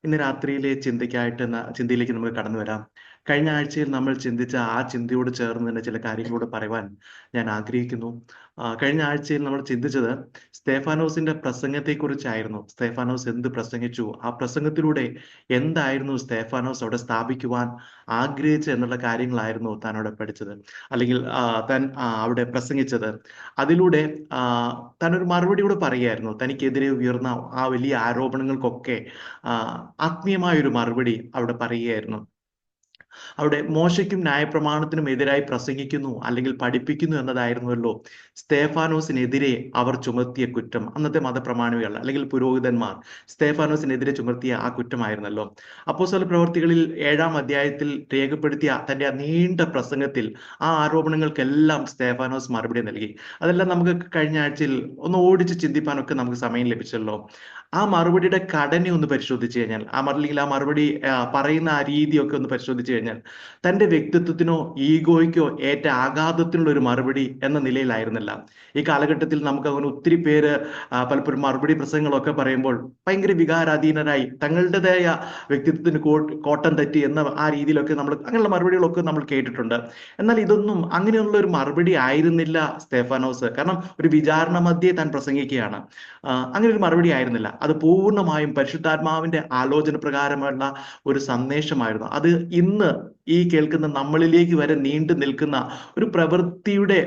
ഇന്ന് രാത്രിയിലെ ചിന്തയിലേക്ക് നമുക്ക് കടന്നു വരാം. കഴിഞ്ഞ ആഴ്ചയിൽ നമ്മൾ ചിന്തിച്ച ആ ചിന്തയോട് ചേർന്ന് തന്നെ ചില കാര്യങ്ങളോട് പറയുവാൻ ഞാൻ ആഗ്രഹിക്കുന്നു. കഴിഞ്ഞ ആഴ്ചയിൽ നമ്മൾ ചിന്തിച്ചത് സ്തേഫാനോസിന്റെ പ്രസംഗത്തെക്കുറിച്ചായിരുന്നു. സ്തേഫാനോസ് എന്ത് പ്രസംഗിച്ചു? ആ പ്രസംഗത്തിലൂടെ എന്തായിരുന്നു സ്തേഫാനോസ് അവിടെ സ്ഥാപിക്കുവാൻ ആഗ്രഹിച്ചത് എന്നുള്ള കാര്യങ്ങളായിരുന്നു താൻ അവിടെ പഠിച്ചത്. അല്ലെങ്കിൽ താൻ അവിടെ പ്രസംഗിച്ചത്. അതിലൂടെ ആ, താൻ ഒരു മറുപടി കൂടെ പറയുകയായിരുന്നു. തനിക്കെതിരെ ഉയർന്ന ആ വലിയ ആരോപണങ്ങൾക്കൊക്കെ ആത്മീയമായ ഒരു മറുപടി അവിടെ പറയുകയായിരുന്നു. അവിടെ മോശയ്ക്കും ന്യായപ്രമാണത്തിനും എതിരായി പ്രസംഗിക്കുന്നു അല്ലെങ്കിൽ പഠിപ്പിക്കുന്നു എന്നതായിരുന്നുവല്ലോ സ്തേഫാനോസിനെതിരെ അവർ ചുമത്തിയ കുറ്റം. അന്നത്തെ മതപ്രമാണികൾ അല്ലെങ്കിൽ പുരോഹിതന്മാർ സ്തേഫാനോസിനെതിരെ ചുമത്തിയ ആ കുറ്റമായിരുന്നല്ലോ. അപ്പോസ്തല പ്രവർത്തികളിൽ 7-ാം അധ്യായത്തിൽ രേഖപ്പെടുത്തിയ തന്റെ ആ നീണ്ട പ്രസംഗത്തിൽ ആ ആരോപണങ്ങൾക്കെല്ലാം സ്തേഫാനോസ് മറുപടി നൽകി. അതെല്ലാം നമുക്ക് കഴിഞ്ഞ ആഴ്ചയിൽ ഒന്ന് ഓടിച്ച് ചിന്തിപ്പാനൊക്കെ നമുക്ക് സമയം ലഭിച്ചല്ലോ. ആ മറുപടിയുടെ ഘടന ഒന്ന് പരിശോധിച്ചു കഴിഞ്ഞാൽ, അല്ലെങ്കിൽ ആ മറുപടി പറയുന്ന ആ രീതിയൊക്കെ ഒന്ന് പരിശോധിച്ചു കഴിഞ്ഞാൽ, തന്റെ വ്യക്തിത്വത്തിനോ ഈഗോയ്ക്കോ ഏറ്റ ആഘാതത്തിനുള്ള ഒരു മറുപടി എന്ന നിലയിലായിരുന്നില്ല. ഈ കാലഘട്ടത്തിൽ നമുക്ക് അങ്ങനെ ഒത്തിരി പേര് പലപ്പോഴും മറുപടി പ്രസംഗങ്ങളൊക്കെ പറയുമ്പോൾ ഭയങ്കര വികാരാധീനരായി തങ്ങളുടേതായ വ്യക്തിത്വത്തിന് കോട്ടം തെറ്റി എന്ന ആ രീതിയിലൊക്കെ നമ്മൾ അങ്ങനെയുള്ള മറുപടികളൊക്കെ നമ്മൾ കേട്ടിട്ടുണ്ട്. എന്നാൽ ഇതൊന്നും അങ്ങനെയുള്ള ഒരു മറുപടി ആയിരുന്നില്ല സ്തേഫാനോസ്. കാരണം ഒരു വിചാരണ മധ്യേ താൻ പ്രസംഗിക്കുകയാണ്. അങ്ങനെ ഒരു മറുപടി ആയിരുന്നില്ല. അത് പൂർണ്ണമായും പരിശുദ്ധാത്മാവിന്റെ ആലോചന പ്രകാരമുള്ള ഒരു സന്ദേശമായിരുന്നു. അത് ഇന്ന് ഈ കേൾക്കുന്ന നമ്മളിലേക്ക് വരെ നീണ്ടു നിൽക്കുന്ന ഒരു പ്രവൃത്തിയുടെ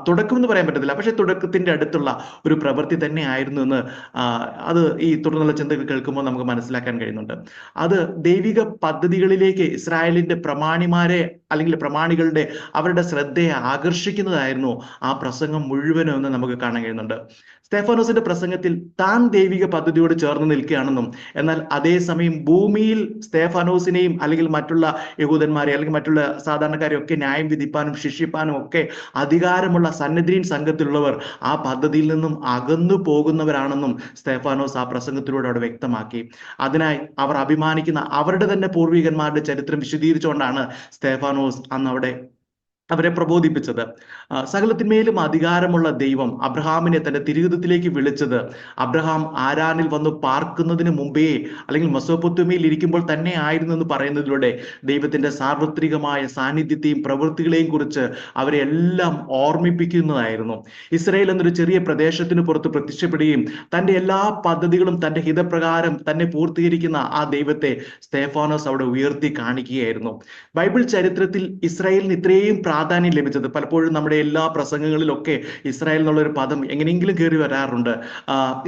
തുടക്കം എന്ന് പറയാൻ പറ്റത്തില്ല, പക്ഷെ തുടക്കത്തിന്റെ അടുത്തുള്ള ഒരു പ്രവൃത്തി തന്നെ ആയിരുന്നു എന്ന് അത് ഈ തുടർന്നുള്ള ചിന്തകൾ കേൾക്കുമ്പോൾ നമുക്ക് മനസ്സിലാക്കാൻ കഴിയുന്നുണ്ട്. അത് ദൈവിക പദ്ധതികളിലേക്ക് ഇസ്രായേലിന്റെ പ്രമാണിമാരെ അല്ലെങ്കിൽ പ്രമാണികളുടെ അവരുടെ ശ്രദ്ധയെ ആകർഷിക്കുന്നതായിരുന്നു ആ പ്രസംഗം മുഴുവനും എന്ന് നമുക്ക് കാണാൻ കഴിയുന്നുണ്ട്. സ്തേഫാനോസിന്റെ പ്രസംഗത്തിൽ താൻ ദൈവിക പദ്ധതിയോട് ചേർന്ന് നിൽക്കുകയാണെന്നും, എന്നാൽ അതേസമയം ഭൂമിയിൽ സ്തേഫാനോസിനെയും അല്ലെങ്കിൽ മറ്റുള്ള യഹൂദന്മാരെ അല്ലെങ്കിൽ മറ്റുള്ള സാധാരണക്കാരെ ഒക്കെ ന്യായം വിധിപ്പാനും ശിക്ഷിപ്പാനും ഒക്കെ അധികാരമുള്ള സന്നദ്രീൻ സംഘത്തിലുള്ളവർ ആ പദ്ധതിയിൽ നിന്നും അകന്നു പോകുന്നവരാണെന്നും സ്തേഫാനോസ് ആ പ്രസംഗത്തിലൂടെ അവിടെ വ്യക്തമാക്കി. അതിനായി അവർ അഭിമാനിക്കുന്ന അവരുടെ തന്നെ പൂർവികന്മാരുടെ ചരിത്രം വിശദീകരിച്ചുകൊണ്ടാണ് സ്തേഫാനോസ് അന്ന് അവിടെ അവരെ പ്രബോധിപ്പിച്ചത്. സകലത്തിന്മേലും അധികാരമുള്ള ദൈവം അബ്രഹാമിനെ തന്റെ തിരുഹിതത്തിലേക്ക് വിളിച്ചത് അബ്രഹാം ആരാനിൽ വന്ന് പാർക്കുന്നതിന് മുമ്പേ അല്ലെങ്കിൽ മെസോപ്പൊത്താമിയയിൽ ഇരിക്കുമ്പോൾ തന്നെ ആയിരുന്നു എന്ന് പറയുന്നതിലൂടെ ദൈവത്തിന്റെ സാർവത്രികമായ സാന്നിധ്യത്തെയും പ്രവൃത്തികളെയും കുറിച്ച് അവരെ എല്ലാം ഓർമ്മിപ്പിക്കുന്നതായിരുന്നു. ഇസ്രായേൽ എന്നൊരു ചെറിയ പ്രദേശത്തിന് പുറത്ത് പ്രത്യക്ഷപ്പെടുകയും തന്റെ എല്ലാ പദ്ധതികളും തന്റെ ഹിതപ്രകാരം തന്നെ പൂർത്തീകരിക്കുന്ന ആ ദൈവത്തെ സ്തേഫാനോസ് അവിടെ ഉയർത്തി കാണിക്കുകയായിരുന്നു. ബൈബിൾ ചരിത്രത്തിൽ ഇസ്രായേലിന് ഇത്രയും പ്രാധാന്യം ലഭിച്ചത്, പലപ്പോഴും നമ്മുടെ എല്ലാ പ്രസംഗങ്ങളിലൊക്കെ ഇസ്രായേൽ എന്നുള്ള ഒരു പദം എങ്ങനെയെങ്കിലും കയറി വരാറുണ്ട്.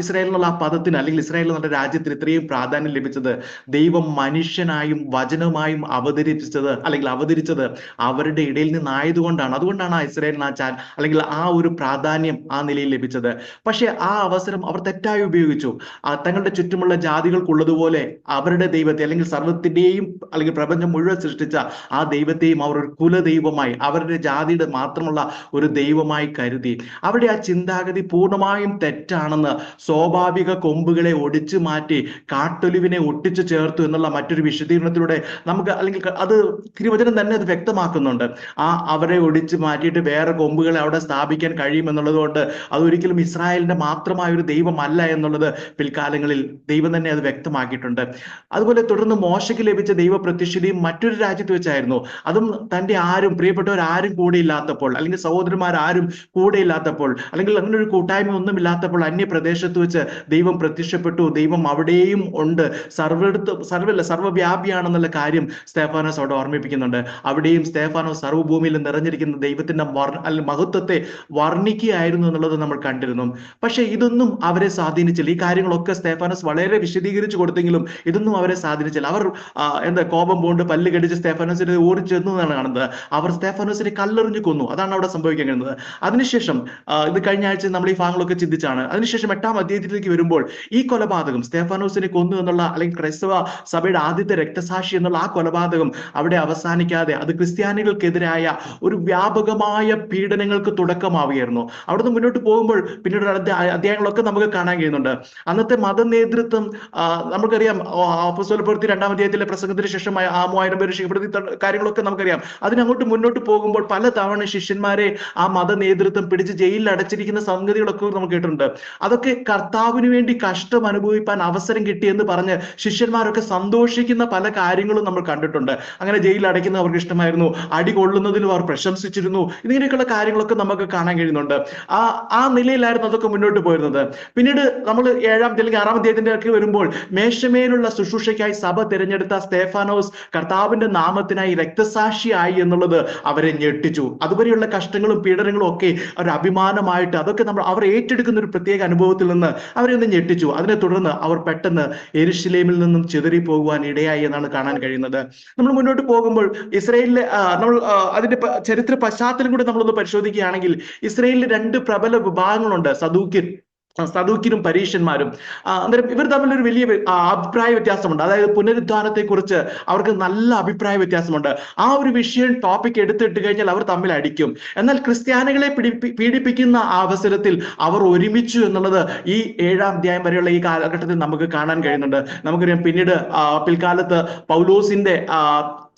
ഇസ്രായേൽ എന്നുള്ള ആ പദത്തിന് അല്ലെങ്കിൽ ഇസ്രായേൽ എന്നുള്ള രാജ്യത്തിന് ഇത്രയും പ്രാധാന്യം ലഭിച്ചത് ദൈവം മനുഷ്യനായും വചനമായും അവതരിച്ചത് അവരുടെ ഇടയിൽ നിന്നായതുകൊണ്ടാണ്. അതുകൊണ്ടാണ് ആ ഇസ്രായേലിന് അല്ലെങ്കിൽ ആ ഒരു പ്രാധാന്യം ആ നിലയിൽ ലഭിച്ചത്. പക്ഷെ ആ അവസരം അവർ തെറ്റായി ഉപയോഗിച്ചു. തങ്ങളുടെ ചുറ്റുമുള്ള ജാതികൾക്കുള്ളതുപോലെ അവരുടെ ദൈവത്തെ അല്ലെങ്കിൽ സർവ്വത്തിന്റെയും അല്ലെങ്കിൽ പ്രപഞ്ചം മുഴുവൻ സൃഷ്ടിച്ച ആ ദൈവത്തെയും അവർ ഒരു കുലദൈവമായി അവരുടെ ജാതിയുടെ മാത്രമുള്ള ഒരു ദൈവമായി കരുതി. അവിടെ ആ ചിന്താഗതി പൂർണ്ണമായും തെറ്റാണെന്ന് സ്വാഭാവിക കൊമ്പുകളെ ഒടിച്ചു മാറ്റി കാട്ടൊലിവിനെ ഒട്ടിച്ചു ചേർത്തു എന്നുള്ള മറ്റൊരു വിശദീകരണത്തിലൂടെ നമുക്ക് അല്ലെങ്കിൽ അത് തിരുവചനം തന്നെ അത് വ്യക്തമാക്കുന്നുണ്ട്. അവരെ ഒടിച്ചു മാറ്റിയിട്ട് വേറെ കൊമ്പുകളെ അവിടെ സ്ഥാപിക്കാൻ കഴിയുമെന്നുള്ളത് കൊണ്ട് അതൊരിക്കലും ഇസ്രായേലിന്റെ മാത്രമായ ഒരു ദൈവമല്ല എന്നുള്ളത് പിൽക്കാലങ്ങളിൽ ദൈവം തന്നെ അത് വ്യക്തമാക്കിയിട്ടുണ്ട്. അതുപോലെ തുടർന്ന് മോശയ്ക്ക് ലഭിച്ച ദൈവ പ്രത്യക്ഷതയും മറ്റൊരു രാജ്യത്ത് വെച്ചായിരുന്നു. അതും തന്റെ പ്രിയപ്പെട്ടവരാരും കൂടെ ഇല്ലാത്തപ്പോൾ അല്ലെങ്കിൽ സഹോദരന്മാരാരും കൂടെ ഇല്ലാത്തപ്പോൾ അല്ലെങ്കിൽ അങ്ങനെ ഒരു കൂട്ടായ്മ ഒന്നും ഇല്ലാത്തപ്പോൾ അന്യപ്രദേശത്ത് വെച്ച് ദൈവം പ്രത്യക്ഷപ്പെട്ടു. ദൈവം അവിടെയും ഉണ്ട്, സർവ്വവ്യാപിയാണെന്നുള്ള കാര്യം സ്തേഫാനോസ് അവിടെ ഓർമ്മിപ്പിക്കുന്നുണ്ട്. അവിടെയും സ്തേഫാനോസ് സർവ്വഭൂമിയിൽ നിറഞ്ഞിരിക്കുന്ന ദൈവത്തിന്റെ മഹത്വത്തെ വർണ്ണിക്കുകയായിരുന്നു എന്നുള്ളത് നമ്മൾ കണ്ടിരുന്നു. പക്ഷെ ഇതൊന്നും അവരെ സ്വാധീനിച്ചില്ല. ഈ കാര്യങ്ങളൊക്കെ സ്തേഫാനോസ് വളരെ വിശദീകരിച്ചു കൊടുത്തെങ്കിലും ഇതൊന്നും അവരെ സ്വാധീനിച്ചില്ല. അവർ കോപം പൂണ്ട് പല്ല് കടിച്ച് സ്തേഫാനോസിനെ ഓടിച്ചെന്നു എന്നാണ് കാണുന്നത്. അവർ സ്തേഫാനോസിനെ കല്ലെറിഞ്ഞു കൊന്നു. അതാണ് അവിടെ സംഭവിക്കാൻ കഴിയുന്നത്. അതിനുശേഷം ഇത് കഴിഞ്ഞ ആഴ്ച നമ്മൾ ഈ ഭാഗങ്ങളൊക്കെ ചിന്തിച്ചാണ്. അതിനുശേഷം 8-ാം അധ്യായത്തിലേക്ക് വരുമ്പോൾ ഈ കൊലപാതകം സ്തേഫാനോസിനെ കൊന്നു എന്നുള്ള അല്ലെങ്കിൽ ക്രൈസ്തവ സഭയുടെ ആദ്യത്തെ രക്തസാക്ഷി എന്നുള്ള ആ കൊലപാതകം അവിടെ അവസാനിക്കാതെ അത് ക്രിസ്ത്യാനികൾക്കെതിരായ ഒരു വ്യാപകമായ പീഡനങ്ങൾക്ക് തുടക്കമാവുകയായിരുന്നു. അവിടുന്ന് മുന്നോട്ട് പോകുമ്പോൾ പിന്നീട് അധ്യായങ്ങളൊക്കെ നമുക്ക് കാണാൻ കഴിയുന്നുണ്ട്. അന്നത്തെ മത നേതൃത്വം നമുക്കറിയാം. അപ്പോസ്തല പ്രവൃത്തി 2-ാം അധ്യായത്തിലെ പ്രസംഗത്തിന് ശേഷം 3000 പേര് രക്ഷപ്പെടുത്തി കാര്യങ്ങളൊക്കെ നമുക്കറിയാം. അതിനങ്ങോട്ട് മുന്നോട്ട് പോകുന്ന പോകുമ്പോൾ പല തവണ ശിഷ്യന്മാരെ ആ മത നേതൃത്വം പിടിച്ച് ജയിലിൽ അടച്ചിരിക്കുന്ന സംഗതികളൊക്കെ നമുക്ക് കേട്ടിട്ടുണ്ട്. അതൊക്കെ കർത്താവിന് വേണ്ടി കഷ്ടം അനുഭവിപ്പാൻ അവസരം കിട്ടിയെന്ന് പറഞ്ഞ് ശിഷ്യന്മാരൊക്കെ സന്തോഷിക്കുന്ന പല കാര്യങ്ങളും നമ്മൾ കണ്ടിട്ടുണ്ട്. അങ്ങനെ ജയിലിൽ അടയ്ക്കുന്ന അവർക്ക് ഇഷ്ടമായിരുന്നു, അടി കൊള്ളുന്നതിലും അവർ പ്രശംസിച്ചിരുന്നു. ഇങ്ങനെയൊക്കെയുള്ള കാര്യങ്ങളൊക്കെ നമുക്ക് കാണാൻ കഴിയുന്നുണ്ട്. ആ ആ നിലയിലായിരുന്നു അതൊക്കെ മുന്നോട്ട് പോയിരുന്നത്. പിന്നീട് നമ്മൾ 7-ാം അല്ലെങ്കിൽ 6-ാം അധ്യായത്തിന്റെ ഒക്കെ വരുമ്പോൾ മേശമേലുള്ള ശുശ്രൂഷയ്ക്കായി സഭ തിരഞ്ഞെടുത്ത സ്തേഫാനോസ് കർത്താവിന്റെ നാമത്തിനായി രക്തസാക്ഷിയായി എന്നുള്ളത് അവരെ ഞെട്ടിച്ചു. അതുവരെയുള്ള കഷ്ടങ്ങളും പീഡനങ്ങളും ഒക്കെ ഒരു അഭിമാനമായിട്ട് അതൊക്കെ അവർ ഏറ്റെടുക്കുന്ന ഒരു പ്രത്യേക അനുഭവത്തിൽ നിന്ന് അവരെ ഒന്ന് ഞെട്ടിച്ചു. അതിനെ തുടർന്ന് അവർ പെട്ടെന്ന് യെരുശലേമിൽ നിന്നും ചിതറി പോകുവാൻ ഇടയായി എന്നാണ് കാണാൻ കഴിയുന്നത്. നമ്മൾ മുന്നോട്ട് പോകുമ്പോൾ ഇസ്രായേലിലെ നമ്മൾ അതിന്റെ ചരിത്ര പശ്ചാത്തലം കൂടി നമ്മളൊന്ന് പരിശോധിക്കുകയാണെങ്കിൽ ഇസ്രായേലിൽ 2 പ്രബല വിഭാഗങ്ങളുണ്ട്, സദൂക്യരും പരീശന്മാരും. അന്നേരം ഇവർ തമ്മിലൊരു വലിയ അഭിപ്രായ വ്യത്യാസമുണ്ട്. അതായത് പുനരുദ്ധാനത്തെ കുറിച്ച് അവർക്ക് നല്ല അഭിപ്രായ വ്യത്യാസമുണ്ട്. ആ ഒരു വിഷയം ടോപ്പിക് എടുത്തിട്ട് കഴിഞ്ഞാൽ അവർ തമ്മിൽ അടിക്കും. എന്നാൽ ക്രിസ്ത്യാനികളെ പീഡിപ്പിക്കുന്ന ആ അവസരത്തിൽ അവർ ഒരുമിച്ചു എന്നുള്ളത് ഈ 7-ാം അധ്യായം വരെയുള്ള ഈ കാലഘട്ടത്തിൽ നമുക്ക് കാണാൻ കഴിയുന്നുണ്ട്. നമുക്കറിയാം പിന്നീട് പിൽക്കാലത്ത് പൗലോസിന്റെ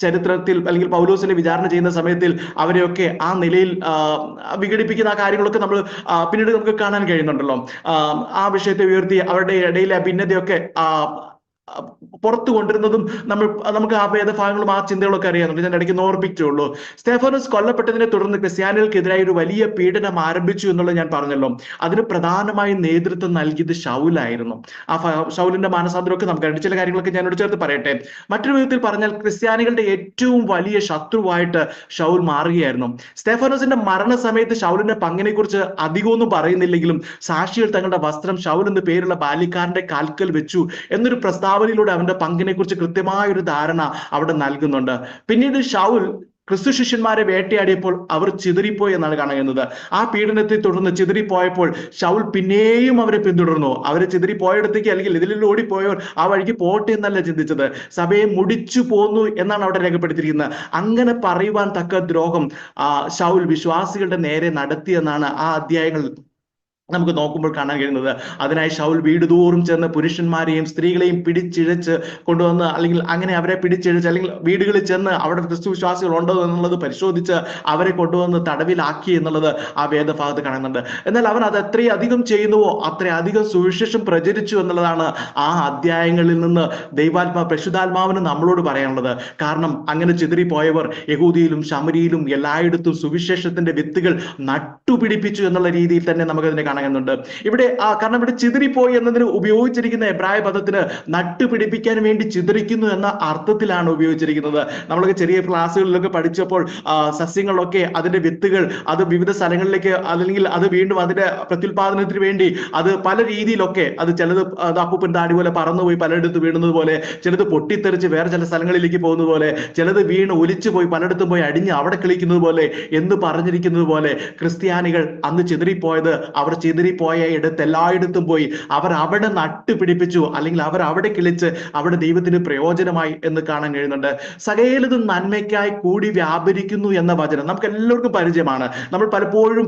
ചരിത്രത്തിൽ അല്ലെങ്കിൽ പൗലോസിനെ വിചാരണ ചെയ്യുന്ന സമയത്തിൽ അവരെയൊക്കെ ആ നിലയിൽ വിഘടിപ്പിക്കുന്ന ആ കാര്യങ്ങളൊക്കെ നമ്മൾ പിന്നീട് നമുക്ക് കാണാൻ കഴിയുന്നുണ്ടല്ലോ. ആ വിഷയത്തെ ഉയർത്തി അവരുടെ ഇടയിലെ ഭിന്നതയൊക്കെ പുറത്തു കൊണ്ടിരുന്നതും നമുക്ക് ആ ഭേദഭാഗങ്ങളും ആ ചിന്തകളൊക്കെ അറിയാറുണ്ട്. ഞാൻ ഇടയ്ക്ക് ഓർപ്പിച്ചുള്ളൂ. സ്തേഫാനോസ് കൊല്ലപ്പെട്ടതിനെ തുടർന്ന് ക്രിസ്ത്യാനികൾക്കെതിരായി ഒരു വലിയ പീഡനം ആരംഭിച്ചു എന്നുള്ളത് ഞാൻ പറഞ്ഞല്ലോ. അതിന് പ്രധാനമായും നേതൃത്വം നൽകിയത് ശൗലായിരുന്നു. ആ ശൗലിന്റെ മാനസാന്തരമൊക്കെ നമുക്ക് ചില കാര്യങ്ങളൊക്കെ ഞാനോട് ചേർത്ത് പറയട്ടെ. മറ്റൊരു വിധത്തിൽ പറഞ്ഞാൽ ക്രിസ്ത്യാനികളുടെ ഏറ്റവും വലിയ ശത്രുവായിട്ട് ശൗൽ മാറുകയായിരുന്നു. സ്തേഫാനോസിന്റെ മരണസമയത്ത് ശൗലിന്റെ പങ്കിനെ കുറിച്ച് അധികമൊന്നും പറയുന്നില്ലെങ്കിലും സാക്ഷികൾ തങ്ങളുടെ വസ്ത്രം ശൗൽ എന്ന് പേരുള്ള ബാല്യക്കാരന്റെ കാൽക്കൽ വെച്ചു എന്നൊരു പ്രസ്താവനയിലൂടെ അവന്റെ പങ്കിനെ കുറിച്ച് കൃത്യമായ ഒരു ധാരണ അവിടെ നൽകുന്നുണ്ട്. പിന്നീട് ശൗൽ ക്രിസ്തു ശിഷ്യന്മാരെ വേട്ടയാടിയപ്പോൾ അവർ ചിതറിപ്പോയി എന്നാണ് കാണുന്നത്. ആ പീഡനത്തെ തുടർന്ന് ചിതറിപ്പോയപ്പോൾ ശൗൽ പിന്നെയും അവരെ പിന്തുടർന്നു. അവരെ ചിതറിപ്പോയിടത്തേക്ക് അല്ലെങ്കിൽ ഇതിൽ ഓടിപ്പോയവർ ആ വഴിക്ക് പോട്ടെ എന്നല്ല ചിന്തിച്ചത്, സഭയെ മുടിച്ചു പോന്നു എന്നാണ് അവിടെ രേഖപ്പെടുത്തിയിരിക്കുന്നത്. അങ്ങനെ പറയുവാൻ തക്ക ദ്രോഹം ശൗൽ വിശ്വാസികളുടെ നേരെ നടത്തിയെന്നാണ് ആ അധ്യായങ്ങൾ നമുക്ക് നോക്കുമ്പോൾ കാണാൻ കഴിയുന്നത്. അതിനായി ശൗൽ വീടുതോറും ചെന്ന് പുരുഷന്മാരെയും സ്ത്രീകളെയും പിടിച്ചിഴച്ച് കൊണ്ടുവന്ന് അല്ലെങ്കിൽ അങ്ങനെ അവരെ പിടിച്ചിഴച്ച് അല്ലെങ്കിൽ വീടുകളിൽ ചെന്ന് അവിടെ ക്രിസ്തു വിശ്വാസികൾ ഉണ്ടോ എന്നുള്ളത് പരിശോധിച്ച് അവരെ കൊണ്ടുവന്ന് തടവിലാക്കി എന്നുള്ളത് ആ വേദഭാഗത്ത് കാണുന്നുണ്ട്. എന്നാൽ അവൻ അത് എത്രയധികം ചെയ്യുന്നുവോ അത്രയധികം സുവിശേഷം പ്രചരിച്ചു എന്നുള്ളതാണ് ആ അധ്യായങ്ങളിൽ നിന്ന് പരിശുദ്ധാത്മാവിന് നമ്മളോട് പറയാനുള്ളത്. കാരണം അങ്ങനെ ചിതറിപ്പോയവർ യഹൂദിയിലും ശമരിയിലും എല്ലായിടത്തും സുവിശേഷത്തിന്റെ വിത്തുകൾ നട്ടുപിടിപ്പിച്ചു എന്നുള്ള രീതിയിൽ തന്നെ നമുക്കതിനെ കാണുന്നുണ്ട്. ഇവിടെ കാരണം ഇവിടെ ചിതറിപ്പോയി എന്നതിന് ഉപയോഗിച്ചിരിക്കുന്ന എബ്രായ പദത്തിന് നട്ടുപിടിപ്പിക്കാൻ വേണ്ടി ചിതറിക്കുന്നു എന്ന അർത്ഥത്തിലാണ് ഉപയോഗിച്ചിരിക്കുന്നത്. നമ്മളൊക്കെ ചെറിയ ക്ലാസ്സുകളിലൊക്കെ പഠിച്ചപ്പോൾ സസ്യങ്ങളൊക്കെ അതിന്റെ വിത്തുകൾ അത് വിവിധ സ്ഥലങ്ങളിലേക്ക് അല്ലെങ്കിൽ അത് വീണ്ടും അതിന്റെ പ്രത്യുൽപാദനത്തിന് വേണ്ടി അത് പല രീതിയിലൊക്കെ അത് ചിലത് അപ്പൂപ്പൻ താടി പോലെ പറന്നുപോയി പലയിടത്ത് വീണുന്നത് പോലെ, ചിലത് പൊട്ടിത്തെറിച്ച് വേറെ ചില സ്ഥലങ്ങളിലേക്ക് പോകുന്നത് പോലെ, ചിലത് വീണ് ഒലിച്ചു പോയി പലയിടത്തും പോയി അടിഞ്ഞ് അവിടെ കളിക്കുന്നത് പോലെ എന്ന് പറഞ്ഞിരിക്കുന്നത് പോലെ ക്രിസ്ത്യാനികൾ അന്ന് ചിതറിപ്പോയത് അവർ ചിതറിപ്പോയ ഇടത്ത് എല്ലായിടത്തും പോയി അവർ അവിടെ നട്ടുപിടിപ്പിച്ചു അല്ലെങ്കിൽ അവർ അവിടെ കിളിച്ച് അവിടെ ദൈവത്തിന് പ്രയോജനമായി എന്ന് കാണാൻ കഴിയുന്നുണ്ട്. സകലതും നന്മയ്ക്കായി കൂടി വ്യാപരിക്കുന്നു എന്ന വചനം നമുക്ക് എല്ലാവർക്കും പരിചയമാണ്. നമ്മൾ പലപ്പോഴും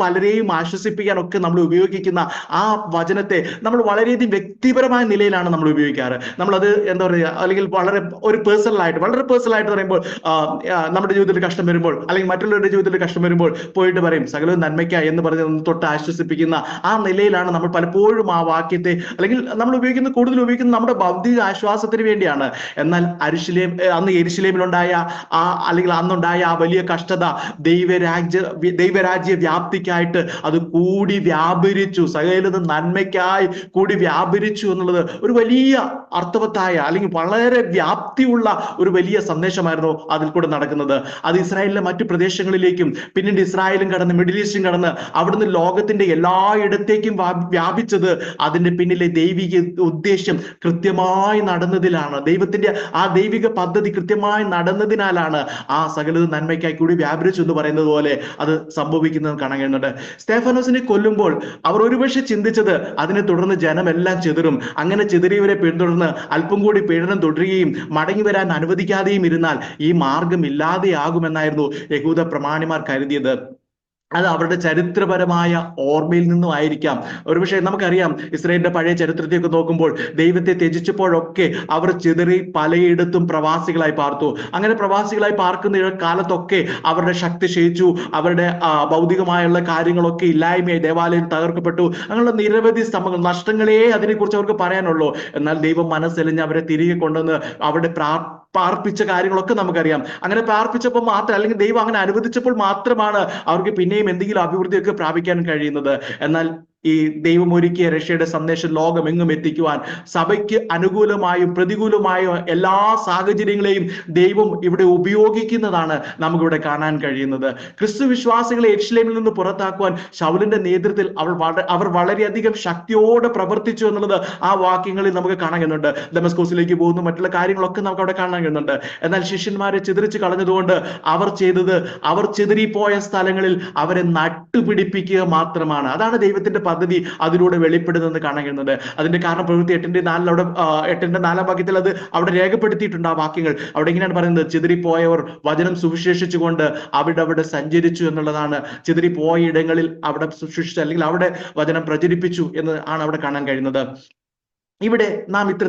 പലരെയും ആശ്വസിപ്പിക്കാനൊക്കെ നമ്മൾ ഉപയോഗിക്കുന്ന ആ വചനത്തെ നമ്മൾ വളരെയധികം വ്യക്തിപരമായ നിലയിലാണ് നമ്മൾ ഉപയോഗിക്കാറ്. നമ്മളത് എന്താ പറയുക, അല്ലെങ്കിൽ വളരെ പേഴ്സണൽ ആയിട്ട് പറയുമ്പോൾ നമ്മുടെ ജീവിതത്തിൽ കഷ്ടം വരുമ്പോൾ അല്ലെങ്കിൽ മറ്റുള്ളവരുടെ ജീവിതത്തിൽ കഷ്ടം വരുമ്പോൾ പോയിട്ട് പറയും സകലവും നന്മയ്ക്കായി എന്ന് പറഞ്ഞ് തൊട്ട് ആശ്വസിപ്പിക്കുന്ന ആ നിലയിലാണ് നമ്മൾ പലപ്പോഴും ആ വാക്യത്തെ അല്ലെങ്കിൽ നമ്മൾ കൂടുതൽ ഉപയോഗിക്കുന്നത് നമ്മുടെ ഭൗതിക ആശ്വാസത്തിന് വേണ്ടിയാണ്. എന്നാൽ അന്ന് യെരുശലേമിലുണ്ടായ അല്ലെങ്കിൽ അന്നുണ്ടായ ആ വലിയ കഷ്ടത ദൈവരാജ്യ വ്യാപ്തിക്കായിട്ട് അത് കൂടി വ്യാപരിച്ചു, സകലതും നന്മയ്ക്കായി കൂടി വ്യാപരിച്ചു എന്നുള്ളത് ഒരു വലിയ അർത്ഥവത്തായ അല്ലെങ്കിൽ വളരെ വ്യാപ്തിയുള്ള ഒരു വലിയ സന്ദേശമായിരുന്നു അതിൽ കൂടെ നടക്കുന്നത്. അത് ഇസ്രായേലിലെ മറ്റു പ്രദേശങ്ങളിലേക്കും പിന്നീട് ഇസ്രായേലും കടന്ന് മിഡിൽ ഈസ്റ്റും കടന്ന് അവിടുന്ന് ലോകത്തിന്റെ എല്ലായിടത്തേക്കും വ്യാപിച്ചത് അതിന്റെ പിന്നിലെ ദൈവിക ഉദ്ദേശ്യം കൃത്യമായി നടന്നതിലാണ്. ദൈവത്തിന്റെ ആ ദൈവിക പദ്ധതി കൃത്യമായി നടന്നതിനാലാണ് ആ സകലതും നന്മയ്ക്കായി കൂടി വ്യാപരിച്ചു എന്ന് പറയുന്നത് പോലെ അത് സംഭവിക്കുന്നത് കാണാൻ കഴിയുന്നുണ്ട്. സ്തേഫാനോസിനെ കൊല്ലുമ്പോൾ അവർ ഒരുപക്ഷെ ചിന്തിച്ചത് അതിനെ തുടർന്ന് ജനമെല്ലാം ചിതറും, അങ്ങനെ ചിതറിയവരെ പിന്തുടർന്ന് അല്പം കൂടി പീഡനം തുടരുകയും മടങ്ങി വരാൻ അനുവദിക്കാതെയും ഇരുന്നാൽ ഈ മാർഗം ഇല്ലാതെയാകുമെന്നായിരുന്നു യഹൂദ പ്രമാണിമാർ കരുതിയത്. അത് അവരുടെ ചരിത്രപരമായ ഓർമ്മയിൽ നിന്നും ആയിരിക്കാം. ഒരുപക്ഷെ നമുക്കറിയാം, ഇസ്രായേലിന്റെ പഴയ ചരിത്രത്തെയൊക്കെ നോക്കുമ്പോൾ ദൈവത്തെ ത്യജിച്ചപ്പോഴൊക്കെ അവർ ചിതറി പലയിടത്തും പ്രവാസികളായി പാർത്തു. അങ്ങനെ പ്രവാസികളായി പാർക്കുന്ന കാലത്തൊക്കെ അവരുടെ ശക്തി ക്ഷയിച്ചു, അവരുടെ ഭൗതികമായുള്ള കാര്യങ്ങളൊക്കെ ഇല്ലായ്മയായി, ദേവാലയം തകർക്കപ്പെട്ടു. അങ്ങനെയുള്ള നിരവധി സംഭവങ്ങൾ, നഷ്ടങ്ങളെ അതിനെക്കുറിച്ച് അവർക്ക് പറയാനുള്ളൂ. എന്നാൽ ദൈവം മനസ്സെലിഞ്ഞ് അവരെ തിരികെ കൊണ്ടുവന്ന് അവരുടെ പാർപ്പിച്ച കാര്യങ്ങളൊക്കെ നമുക്കറിയാം. അങ്ങനെ പാർപ്പിച്ചപ്പോൾ മാത്രം, അല്ലെങ്കിൽ ദൈവം അങ്ങനെ അനുവദിച്ചപ്പോൾ മാത്രമാണ് അവർക്ക് പിന്നെയും എന്തെങ്കിലും അഭിവൃദ്ധിയൊക്കെ പ്രാപിക്കാൻ കഴിയുന്നത്. എന്നാൽ ഈ ദൈവം ഒരുക്കിയ രക്ഷയുടെ സന്ദേശം ലോകമെങ്ങും എത്തിക്കുവാൻ സഭയ്ക്ക് അനുകൂലമായും പ്രതികൂലമായും എല്ലാ സാഹചര്യങ്ങളെയും ദൈവം ഇവിടെ ഉപയോഗിക്കുന്നതാണ് നമുക്കിവിടെ കാണാൻ കഴിയുന്നത്. ക്രിസ്തു വിശ്വാസികളെ യെരുശലേമിൽ നിന്ന് പുറത്താക്കുവാൻ ശൗലിന്റെ നേതൃത്വത്തിൽ അവർ വളരെയധികം ശക്തിയോടെ പ്രവർത്തിച്ചു എന്നുള്ളത് ആ വാക്യങ്ങളിൽ നമുക്ക് കാണാൻ കഴിയുന്നുണ്ട്. ദമസ്കോസിലേക്ക് പോകുന്നു, മറ്റുള്ള കാര്യങ്ങളൊക്കെ നമുക്ക് അവിടെ കാണാൻ കഴിയുന്നുണ്ട്. എന്നാൽ ശിഷ്യന്മാരെ ചിതറിച്ച് കളഞ്ഞതുകൊണ്ട് അവർ ചെയ്തത്, അവർ ചിതറിപ്പോയ സ്ഥലങ്ങളിൽ അവരെ നട്ടുപിടിപ്പിക്കുക മാത്രമാണ്. അതാണ് ദൈവത്തിന്റെ പദ്ധതി അതിലൂടെ വെളിപ്പെടുന്നത് കാണാൻ കഴിയുന്നത്. അതിന്റെ കാരണം പ്രവൃത്തി 8:4 അവിടെ 8:4 വാക്യത്തിൽ അത് അവിടെ രേഖപ്പെടുത്തിയിട്ടുണ്ട്. ആ വാക്യങ്ങൾ അവിടെ ഇങ്ങനെയാണ് പറയുന്നത്: ചിതറിപ്പോയവർ വചനം സുവിശേഷിച്ചുകൊണ്ട് അവിടെ സഞ്ചരിച്ചു എന്നുള്ളതാണ്. ചിതറിപ്പോയ ഇടങ്ങളിൽ അവിടെ സുവിശേഷിച്ചു, അല്ലെങ്കിൽ അവിടെ വചനം പ്രചരിപ്പിച്ചു എന്ന് ആണ് അവിടെ കാണാൻ കഴിയുന്നത്. ഇവിടെ നാം ഇത്ര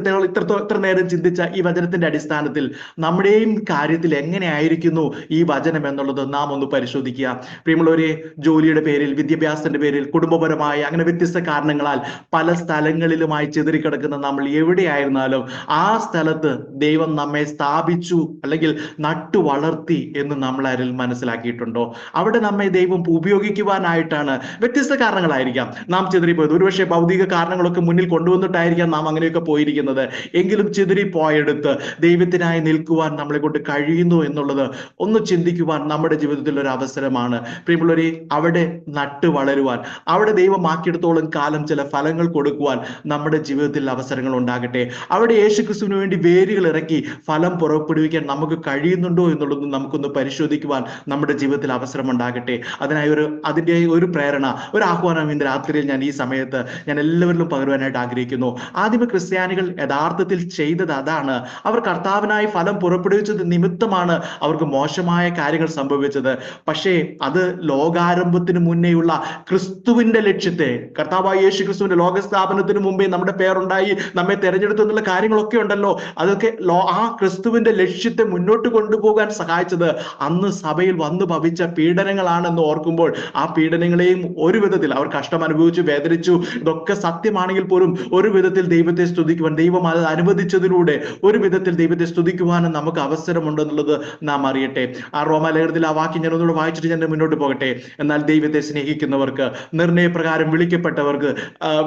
നേരം ചിന്തിച്ച ഈ വചനത്തിന്റെ അടിസ്ഥാനത്തിൽ നമ്മുടെയും കാര്യത്തിൽ എങ്ങനെയായിരിക്കുന്നു ഈ വചനം എന്നുള്ളത് നാം ഒന്ന് പരിശോധിക്കുക. പ്രിയമുള്ളവരെ, ജോലിയുടെ പേരിൽ, വിദ്യാഭ്യാസത്തിന്റെ പേരിൽ, കുടുംബപരമായ അങ്ങനെ വ്യത്യസ്ത കാരണങ്ങളാൽ പല സ്ഥലങ്ങളിലുമായി ചിതറിക്കിടക്കുന്ന നമ്മൾ എവിടെയായിരുന്നാലും ആ സ്ഥലത്ത് ദൈവം നമ്മെ സ്ഥാപിച്ചു അല്ലെങ്കിൽ നട്ടു വളർത്തി എന്ന് നമ്മൾ ആരിൽ മനസ്സിലാക്കിയിട്ടുണ്ടോ? അവിടെ നമ്മെ ദൈവം ഉപയോഗിക്കുവാനായിട്ടാണ്. വ്യത്യസ്ത കാരണങ്ങളായിരിക്കാം നാം ചിതറിപ്പോയത്. ഒരുപക്ഷെ ഭൗതിക കാരണങ്ങളൊക്കെ മുന്നിൽ കൊണ്ടുവന്നിട്ടായിരിക്കാം നാം അങ്ങനെയൊക്കെ പോയിരിക്കുന്നത്. എങ്കിലും ചിതറിപ്പോയെടുത്ത് ദൈവത്തിനായി നിൽക്കുവാൻ നമ്മളെ കൊണ്ട് കഴിയുന്നു എന്നുള്ളത് ഒന്ന് ചിന്തിക്കുവാൻ നമ്മുടെ ജീവിതത്തിൽ ഒരു അവസരമാണ്. പ്രിയമുള്ളവരെ, അവിടെ നട്ടു വളരുവാൻ, അവിടെ ദൈവം ആക്കിയെടുത്തോളം കാലം ചില ഫലങ്ങൾ കൊടുക്കുവാൻ നമ്മുടെ ജീവിതത്തിൽ അവസരങ്ങൾ ഉണ്ടാകട്ടെ. അവിടെ യേശുക്രിസ്തുവിന് വേണ്ടി വേരുകൾ ഇറക്കി ഫലം പുറപ്പെടുവിക്കാൻ നമുക്ക് കഴിയുന്നുണ്ടോ എന്നുള്ളത് നമുക്കൊന്ന് പരിശോധിക്കുവാൻ നമ്മുടെ ജീവിതത്തിൽ അവസരം ഉണ്ടാകട്ടെ. അതിനായി അതിൻ്റെ ഒരു പ്രേരണ, ഒരു ആഹ്വാനം ഇന്ന് രാത്രിയിൽ ഞാൻ ഈ സമയത്ത് ഞാൻ എല്ലാവരിലും പകരുവാനായിട്ട് ആഗ്രഹിക്കുന്നു. ആദിമ ക്രിസ്ത്യാനികൾ യഥാർത്ഥത്തിൽ ചെയ്തത് അതാണ്. അവർ കർത്താവിനായി ഫലം പുറപ്പെടുവിച്ചത് നിമിത്തമാണ് അവർക്ക് മോശമായ കാര്യങ്ങൾ സംഭവിച്ചത്. പക്ഷേ അത് ലോകാരംഭത്തിന് മുന്നേയുള്ള ക്രിസ്തുവിന്റെ ലക്ഷ്യത്തെ, കർത്താവായ യേശു ക്രിസ്തുവിന്റെ ലോകസ്ഥാപനത്തിന് മുമ്പേ നമ്മുടെ പേരുണ്ടായി, നമ്മെ തെരഞ്ഞെടുത്തു എന്നുള്ള കാര്യങ്ങളൊക്കെ ഉണ്ടല്ലോ, അതൊക്കെ ആ ക്രിസ്തുവിന്റെ ലക്ഷ്യത്തെ മുന്നോട്ട് കൊണ്ടുപോകാൻ സഹായിച്ചത് അന്ന് സഭയിൽ വന്നു ഭവിച്ച പീഡനങ്ങളാണെന്ന് ഓർക്കുമ്പോൾ ആ പീഡനങ്ങളെയും ഒരു വിധത്തിൽ അവർ കഷ്ടം അനുഭവിച്ചു, വേദനിച്ചു, ഇതൊക്കെ സത്യമാണെങ്കിൽ പോലും ഒരു വിധത്തിൽ ദൈവത്തെ സ്തുതിക്കുവാൻ, ദൈവം അത് അനുവദിച്ചതിലൂടെ ഒരു വിധത്തിൽ ദൈവത്തെ സ്തുതിക്കുവാനും നമുക്ക് അവസരമുണ്ടെന്നുള്ളത് നാം അറിയട്ടെ. ആ റോമാലേഖനത്തിൽ ആ വാക്യം ഞാൻ ഒന്നുകൂടെ വായിച്ചിട്ട് ഞാൻ മുന്നോട്ട് പോകട്ടെ. എന്നാൽ ദൈവത്തെ സ്നേഹിക്കുന്നവർക്ക്, നിർണയപ്രകാരം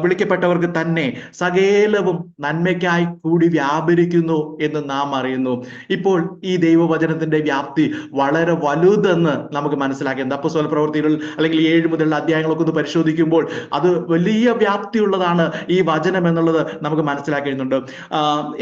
വിളിക്കപ്പെട്ടവർക്ക് തന്നെ സകലവും നന്മയ്ക്കായി കൂടി വ്യാപരിക്കുന്നു എന്ന് നാം അറിയുന്നു. ഇപ്പോൾ ഈ ദൈവവചനത്തിന്റെ വ്യാപ്തി വളരെ വലുതെന്ന് നമുക്ക് മനസ്സിലാക്കിയത് അപ്പോസ്തല പ്രവൃത്തികൾ അല്ലെങ്കിൽ 7 മുതലുള്ള അധ്യായങ്ങളൊക്കെ ഒന്ന് പരിശോധിക്കുമ്പോൾ അത് വലിയ വ്യാപ്തിയുള്ളതാണ് ഈ വചനം എന്നുള്ളത് നമുക്ക് മനസ്സിലാക്കുന്നുണ്ട്.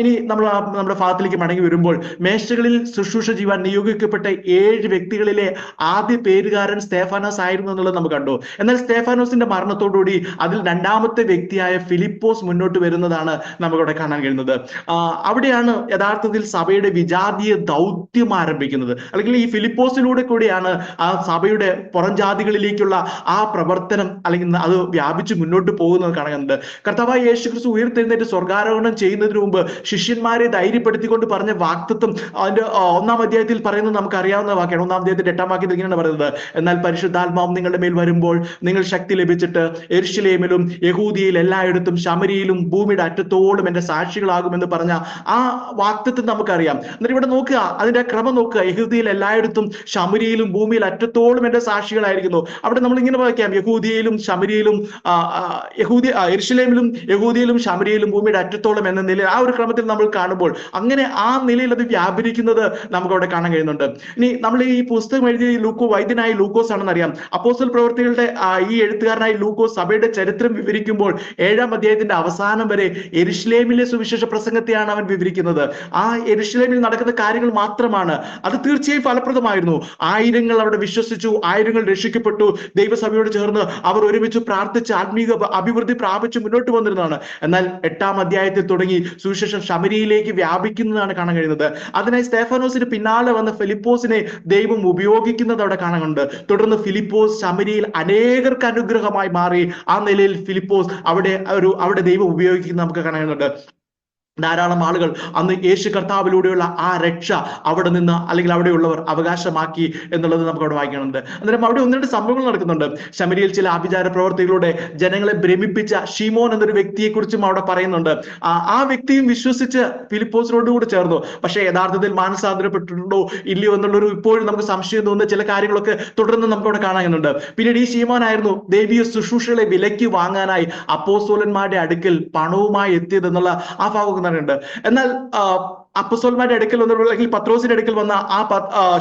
ഇനി നമ്മുടെ ഭാഗത്തിലേക്ക് മടങ്ങി വരുമ്പോൾ, മേശകളിൽ ശുശ്രൂഷ ചെയ്യുവാൻ നിയോഗിക്കപ്പെട്ട 7 വ്യക്തികളിലെ ആദ്യ പേരുകാരൻ സ്തേഫാനോസ് ആയിരുന്നു എന്നുള്ളത് നമുക്ക് കണ്ടു. എന്നാൽ സ്തേഫാനോസിന്റെ മരണത്തോടുകൂടി അതിൽ രണ്ടാമത്തെ വ്യക്തിയായ ഫിലിപ്പോസ് മുന്നോട്ട് വരുന്നതാണ് നമുക്കവിടെ കാണാൻ കഴിയുന്നത്. അവിടെയാണ് യഥാർത്ഥത്തിൽ സഭയുടെ വിജാതീയ ദൗത്യം ആരംഭിക്കുന്നത്. അല്ലെങ്കിൽ ഈ ഫിലിപ്പോസിലൂടെ കൂടിയാണ് ആ സഭയുടെ പുറം ജാതികളിലേക്കുള്ള ആ പ്രവർത്തനം അല്ലെങ്കിൽ അത് വ്യാപിച്ച് മുന്നോട്ട് പോകുന്നത് കാണുന്നുണ്ട്. കർത്താവായ യേശുക്രിസ്തു ഉയർത്തെഴുന്നേറ്റ് സ്വർഗാരോഹണം ചെയ്യുന്നതിന് മുമ്പ് ശിഷ്യന്മാരെ ധൈര്യപ്പെടുത്തിക്കൊണ്ട് പറഞ്ഞ വാക്തത്വം അതിന്റെ 1-ാം അധ്യായത്തിൽ പറയുന്നത് നമുക്ക് അറിയാവുന്ന വാക്യാണ്. 1-ാം അധ്യായത്തിന്റെ 8-ാം വാക്യത്തിൽ ഇങ്ങനെയാണ് പറയുന്നത്: എന്നാൽ പരിശുദ്ധാത്മാവ് നിങ്ങളുടെ മേൽ വരുമ്പോൾ നിങ്ങൾ ശക്തി ലഭിച്ചിട്ട് യെരുശലേമിലും യഹൂദിയയിൽ എല്ലായിടത്തും ശമരിയിലും ഭൂമിയുടെ അറ്റത്തോളം എന്റെ സാക്ഷികളാകുമെന്ന് പറഞ്ഞ ആ വാക്തത്വം നമുക്കറിയാം. എന്നിട്ട് ഇവിടെ നോക്കുക, അതിന്റെ ക്രമം നോക്കുക: യഹൂദിയയിൽ എല്ലായിടത്തും ശമരിയിലും ഭൂമിയിൽ അറ്റത്തോളം എന്റെ സാക്ഷികളായിരിക്കുന്നു. അവിടെ നമ്മൾ ഇങ്ങനെ വായിക്കാം: യഹൂദിയയിലും ശമരിയിലും യെരുശലേമിലും യഹൂദിയയിലും ശമരിയിലും ഭൂമിയുടെ അറ്റത്തോളം എന്ന നിലയിൽ ആ ഒരു ക്രമത്തിൽ നമ്മൾ കാണുമ്പോൾ അങ്ങനെ ആ നിലയിൽ അത് വ്യാപരിക്കുന്നത് നമുക്ക് അവിടെ കാണാൻ കഴിയുന്നുണ്ട്. ഇനി നമ്മൾ ഈ പുസ്തകം എഴുതിയ വൈദ്യനായ ലൂക്കോസ് ആണെന്ന് അറിയാം. അപ്പോസ്തല പ്രവൃത്തികളുടെ ഈ എഴുത്തുകാരനായ ലൂക്കോസ് സഭയുടെ ചരിത്രം വിവരിക്കുമ്പോൾ 7-ാം അധ്യായത്തിന്റെ അവസാനം വരെ യെരുശലേമിലെ സുവിശേഷ പ്രസംഗത്തെയാണ് അവൻ വിവരിക്കുന്നത്. ആ യെരുശലേമിൽ നടക്കുന്ന കാര്യങ്ങൾ മാത്രമാണ്. അത് തീർച്ചയായും ഫലപ്രദമായിരുന്നു. ആയിരങ്ങൾ അവിടെ വിശ്വസിച്ചു, ആയിരങ്ങൾ രക്ഷിക്കപ്പെട്ടു, ദൈവസഭയോട് ചേർന്ന് അവർ ഒരുമിച്ച് പ്രാർത്ഥിച്ച് ആത്മീക അഭിവൃദ്ധി പ്രാപിച്ച് മുന്നോട്ട് വന്നിരുന്നതാണ്. എന്നാൽ 8-ാം അധ്യായത്തിൽ തുടങ്ങി സുവിശേഷം ശമരിയിലേക്ക് വ്യാപിക്കുന്നതാണ് കാണാൻ കഴിയുന്നത്. അതിനായി സ്തേഫാനോസിന് പിന്നാലെ വന്ന ഫിലിപ്പോസിനെ ദൈവം ഉപയോഗിക്കുന്നത് അവിടെ കാണുന്നുണ്ട്. തുടർന്ന് ഫിലിപ്പോസ് ശമരിയിൽ അനേകർക്ക് അനുഗ്രഹമായി മാറി. ആ നിലയിൽ ഫിലിപ്പോസ് അവിടെ ദൈവം ഉപയോഗിക്കുന്നത് നമുക്ക് കാണുന്നുണ്ട്. ധാരാളം ആളുകൾ അന്ന് യേശു കർത്താവിലൂടെയുള്ള ആ രക്ഷ അവിടെ നിന്ന് അല്ലെങ്കിൽ അവിടെയുള്ളവർ അവകാശമാക്കി എന്നുള്ളത് നമുക്ക് അവിടെ വായിക്കുന്നുണ്ട്. അന്നേരം അവിടെ ഒന്ന് രണ്ട് സംഭവങ്ങൾ നടക്കുന്നുണ്ട്. ശമരിയിൽ ചില ആഭിചാര പ്രവർത്തികളുടെ ജനങ്ങളെ ഭ്രമിപ്പിച്ച ഷീമോൻ എന്നൊരു വ്യക്തിയെ കുറിച്ചും അവിടെ പറയുന്നുണ്ട്. ആ വ്യക്തിയും വിശ്വസിച്ച് ഫിലിപ്പോസിനോട് കൂടെ ചേർന്നു. പക്ഷേ യഥാർത്ഥത്തിൽ മാനസാന്തരപ്പെട്ടിട്ടുണ്ടോ ഇല്ലയോ എന്നുള്ളൊരു ഇപ്പോഴും നമുക്ക് സംശയം തോന്നുന്ന ചില കാര്യങ്ങളൊക്കെ തുടർന്ന് നമുക്ക് അവിടെ കാണാനുണ്ട്. പിന്നീട് ഈ ഷീമോനായിരുന്നു ദൈവീയ ശുശ്രൂഷകളെ വിലയ്ക്ക് വാങ്ങാനായി അപ്പോസ്തലന്മാരുടെ അടുക്കൽ പണവുമായി എത്തിയത് എന്നുള്ള ആ ഭാഗം ണ്ട്. എന്നാൽ അപ്പോസ്തലന്മാരുടെ അടുക്കൽ വന്ന അല്ലെങ്കിൽ പത്രോസിന്റെ അടുക്കൽ വന്ന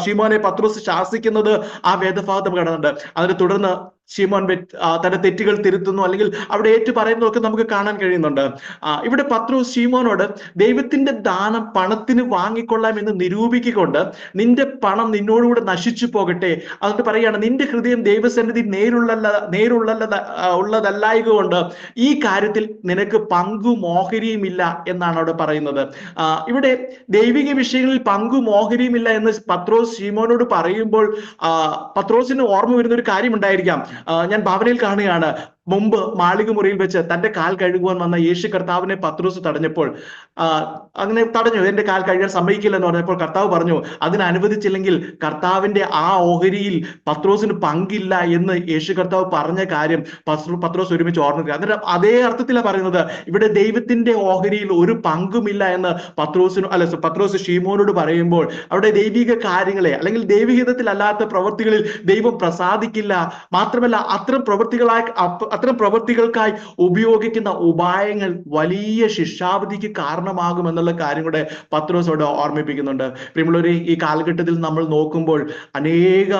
ഷീമോനെ പത്രോസ് ശാസിക്കുന്നത് ആ വേദഭാഗത്ത് നമുക്ക് കാണുന്നുണ്ട്. അതിനെ തുടർന്ന് ഷീമോൻ തന്റെ തെറ്റുകൾ തിരുത്തുന്നു, അല്ലെങ്കിൽ അവിടെ ഏറ്റു പറയുന്നതൊക്കെ നമുക്ക് കാണാൻ കഴിയുന്നുണ്ട്. ഇവിടെ പത്രോസ് ഷീമോനോട് ദൈവത്തിന്റെ ദാനം പണത്തിന് വാങ്ങിക്കൊള്ളാം എന്ന് നിരൂപിക്കൊണ്ട് നിന്റെ പണം നിന്നോടുകൂടെ നശിച്ചു പോകട്ടെ, അതുകൊണ്ട് പറയുകയാണ് നിന്റെ ഹൃദയം ദൈവസന്നിധി ഉള്ളതല്ലായക കൊണ്ട് ഈ കാര്യത്തിൽ നിനക്ക് പങ്കും ഓഹരിയും ഇല്ല എന്നാണ് അവിടെ പറയുന്നത്. ഇവിടെ ദൈവിക വിഷയങ്ങളിൽ പങ്കും ഓഹരിയും ഇല്ല എന്ന് പത്രോസ് ഷീമോനോട് പറയുമ്പോൾ പത്രോസിന് ഓർമ്മ വരുന്ന ഒരു കാര്യം ഉണ്ടായിരിക്കാം. ഞാൻ ഭാവനയിൽ കാണുകയാണ്, മുമ്പ് മാളിക മുറിയിൽ വെച്ച് തന്റെ കാൽ കഴുകുവാൻ വന്ന യേശു കർത്താവിനെ പത്രോസ് തടഞ്ഞപ്പോൾ അങ്ങനെ തടഞ്ഞു, എന്റെ കാൽ കഴുകാൻ സമ്മതിക്കില്ല എന്ന് പറഞ്ഞപ്പോൾ കർത്താവ് പറഞ്ഞു അതിന് അനുവദിച്ചില്ലെങ്കിൽ കർത്താവിന്റെ ആ ഓഹരിയിൽ പത്രോസിന് പങ്കില്ല എന്ന് യേശു കർത്താവ് പറഞ്ഞ കാര്യം പത്രോസ് ഒരുമിച്ച് ഓർമ്മിക്കുക. അന്നേരം അതേ അർത്ഥത്തിലാണ് പറയുന്നത്, ഇവിടെ ദൈവത്തിന്റെ ഓഹരിയിൽ ഒരു പങ്കുമില്ല എന്ന് പത്രോസ് ഷീമോനോട് പറയുമ്പോൾ അവിടെ ദൈവിക കാര്യങ്ങളെ അല്ലെങ്കിൽ ദൈവഹിതത്തിൽ അല്ലാത്ത പ്രവൃത്തികളിൽ ദൈവം പ്രസാദിക്കില്ല. മാത്രമല്ല അത്തരം പ്രവൃത്തികൾക്കായി ഉപയോഗിക്കുന്ന ഉപായങ്ങൾ വലിയ ശിക്ഷാവിധിക്ക് കാരണമാകും എന്നുള്ള കാര്യം കൂടെ പത്രോസോട് ഓർമ്മിപ്പിക്കുന്നുണ്ട്. പ്രിയമുള്ളവരെ, ഈ കാലഘട്ടത്തിൽ നമ്മൾ നോക്കുമ്പോൾ അനേക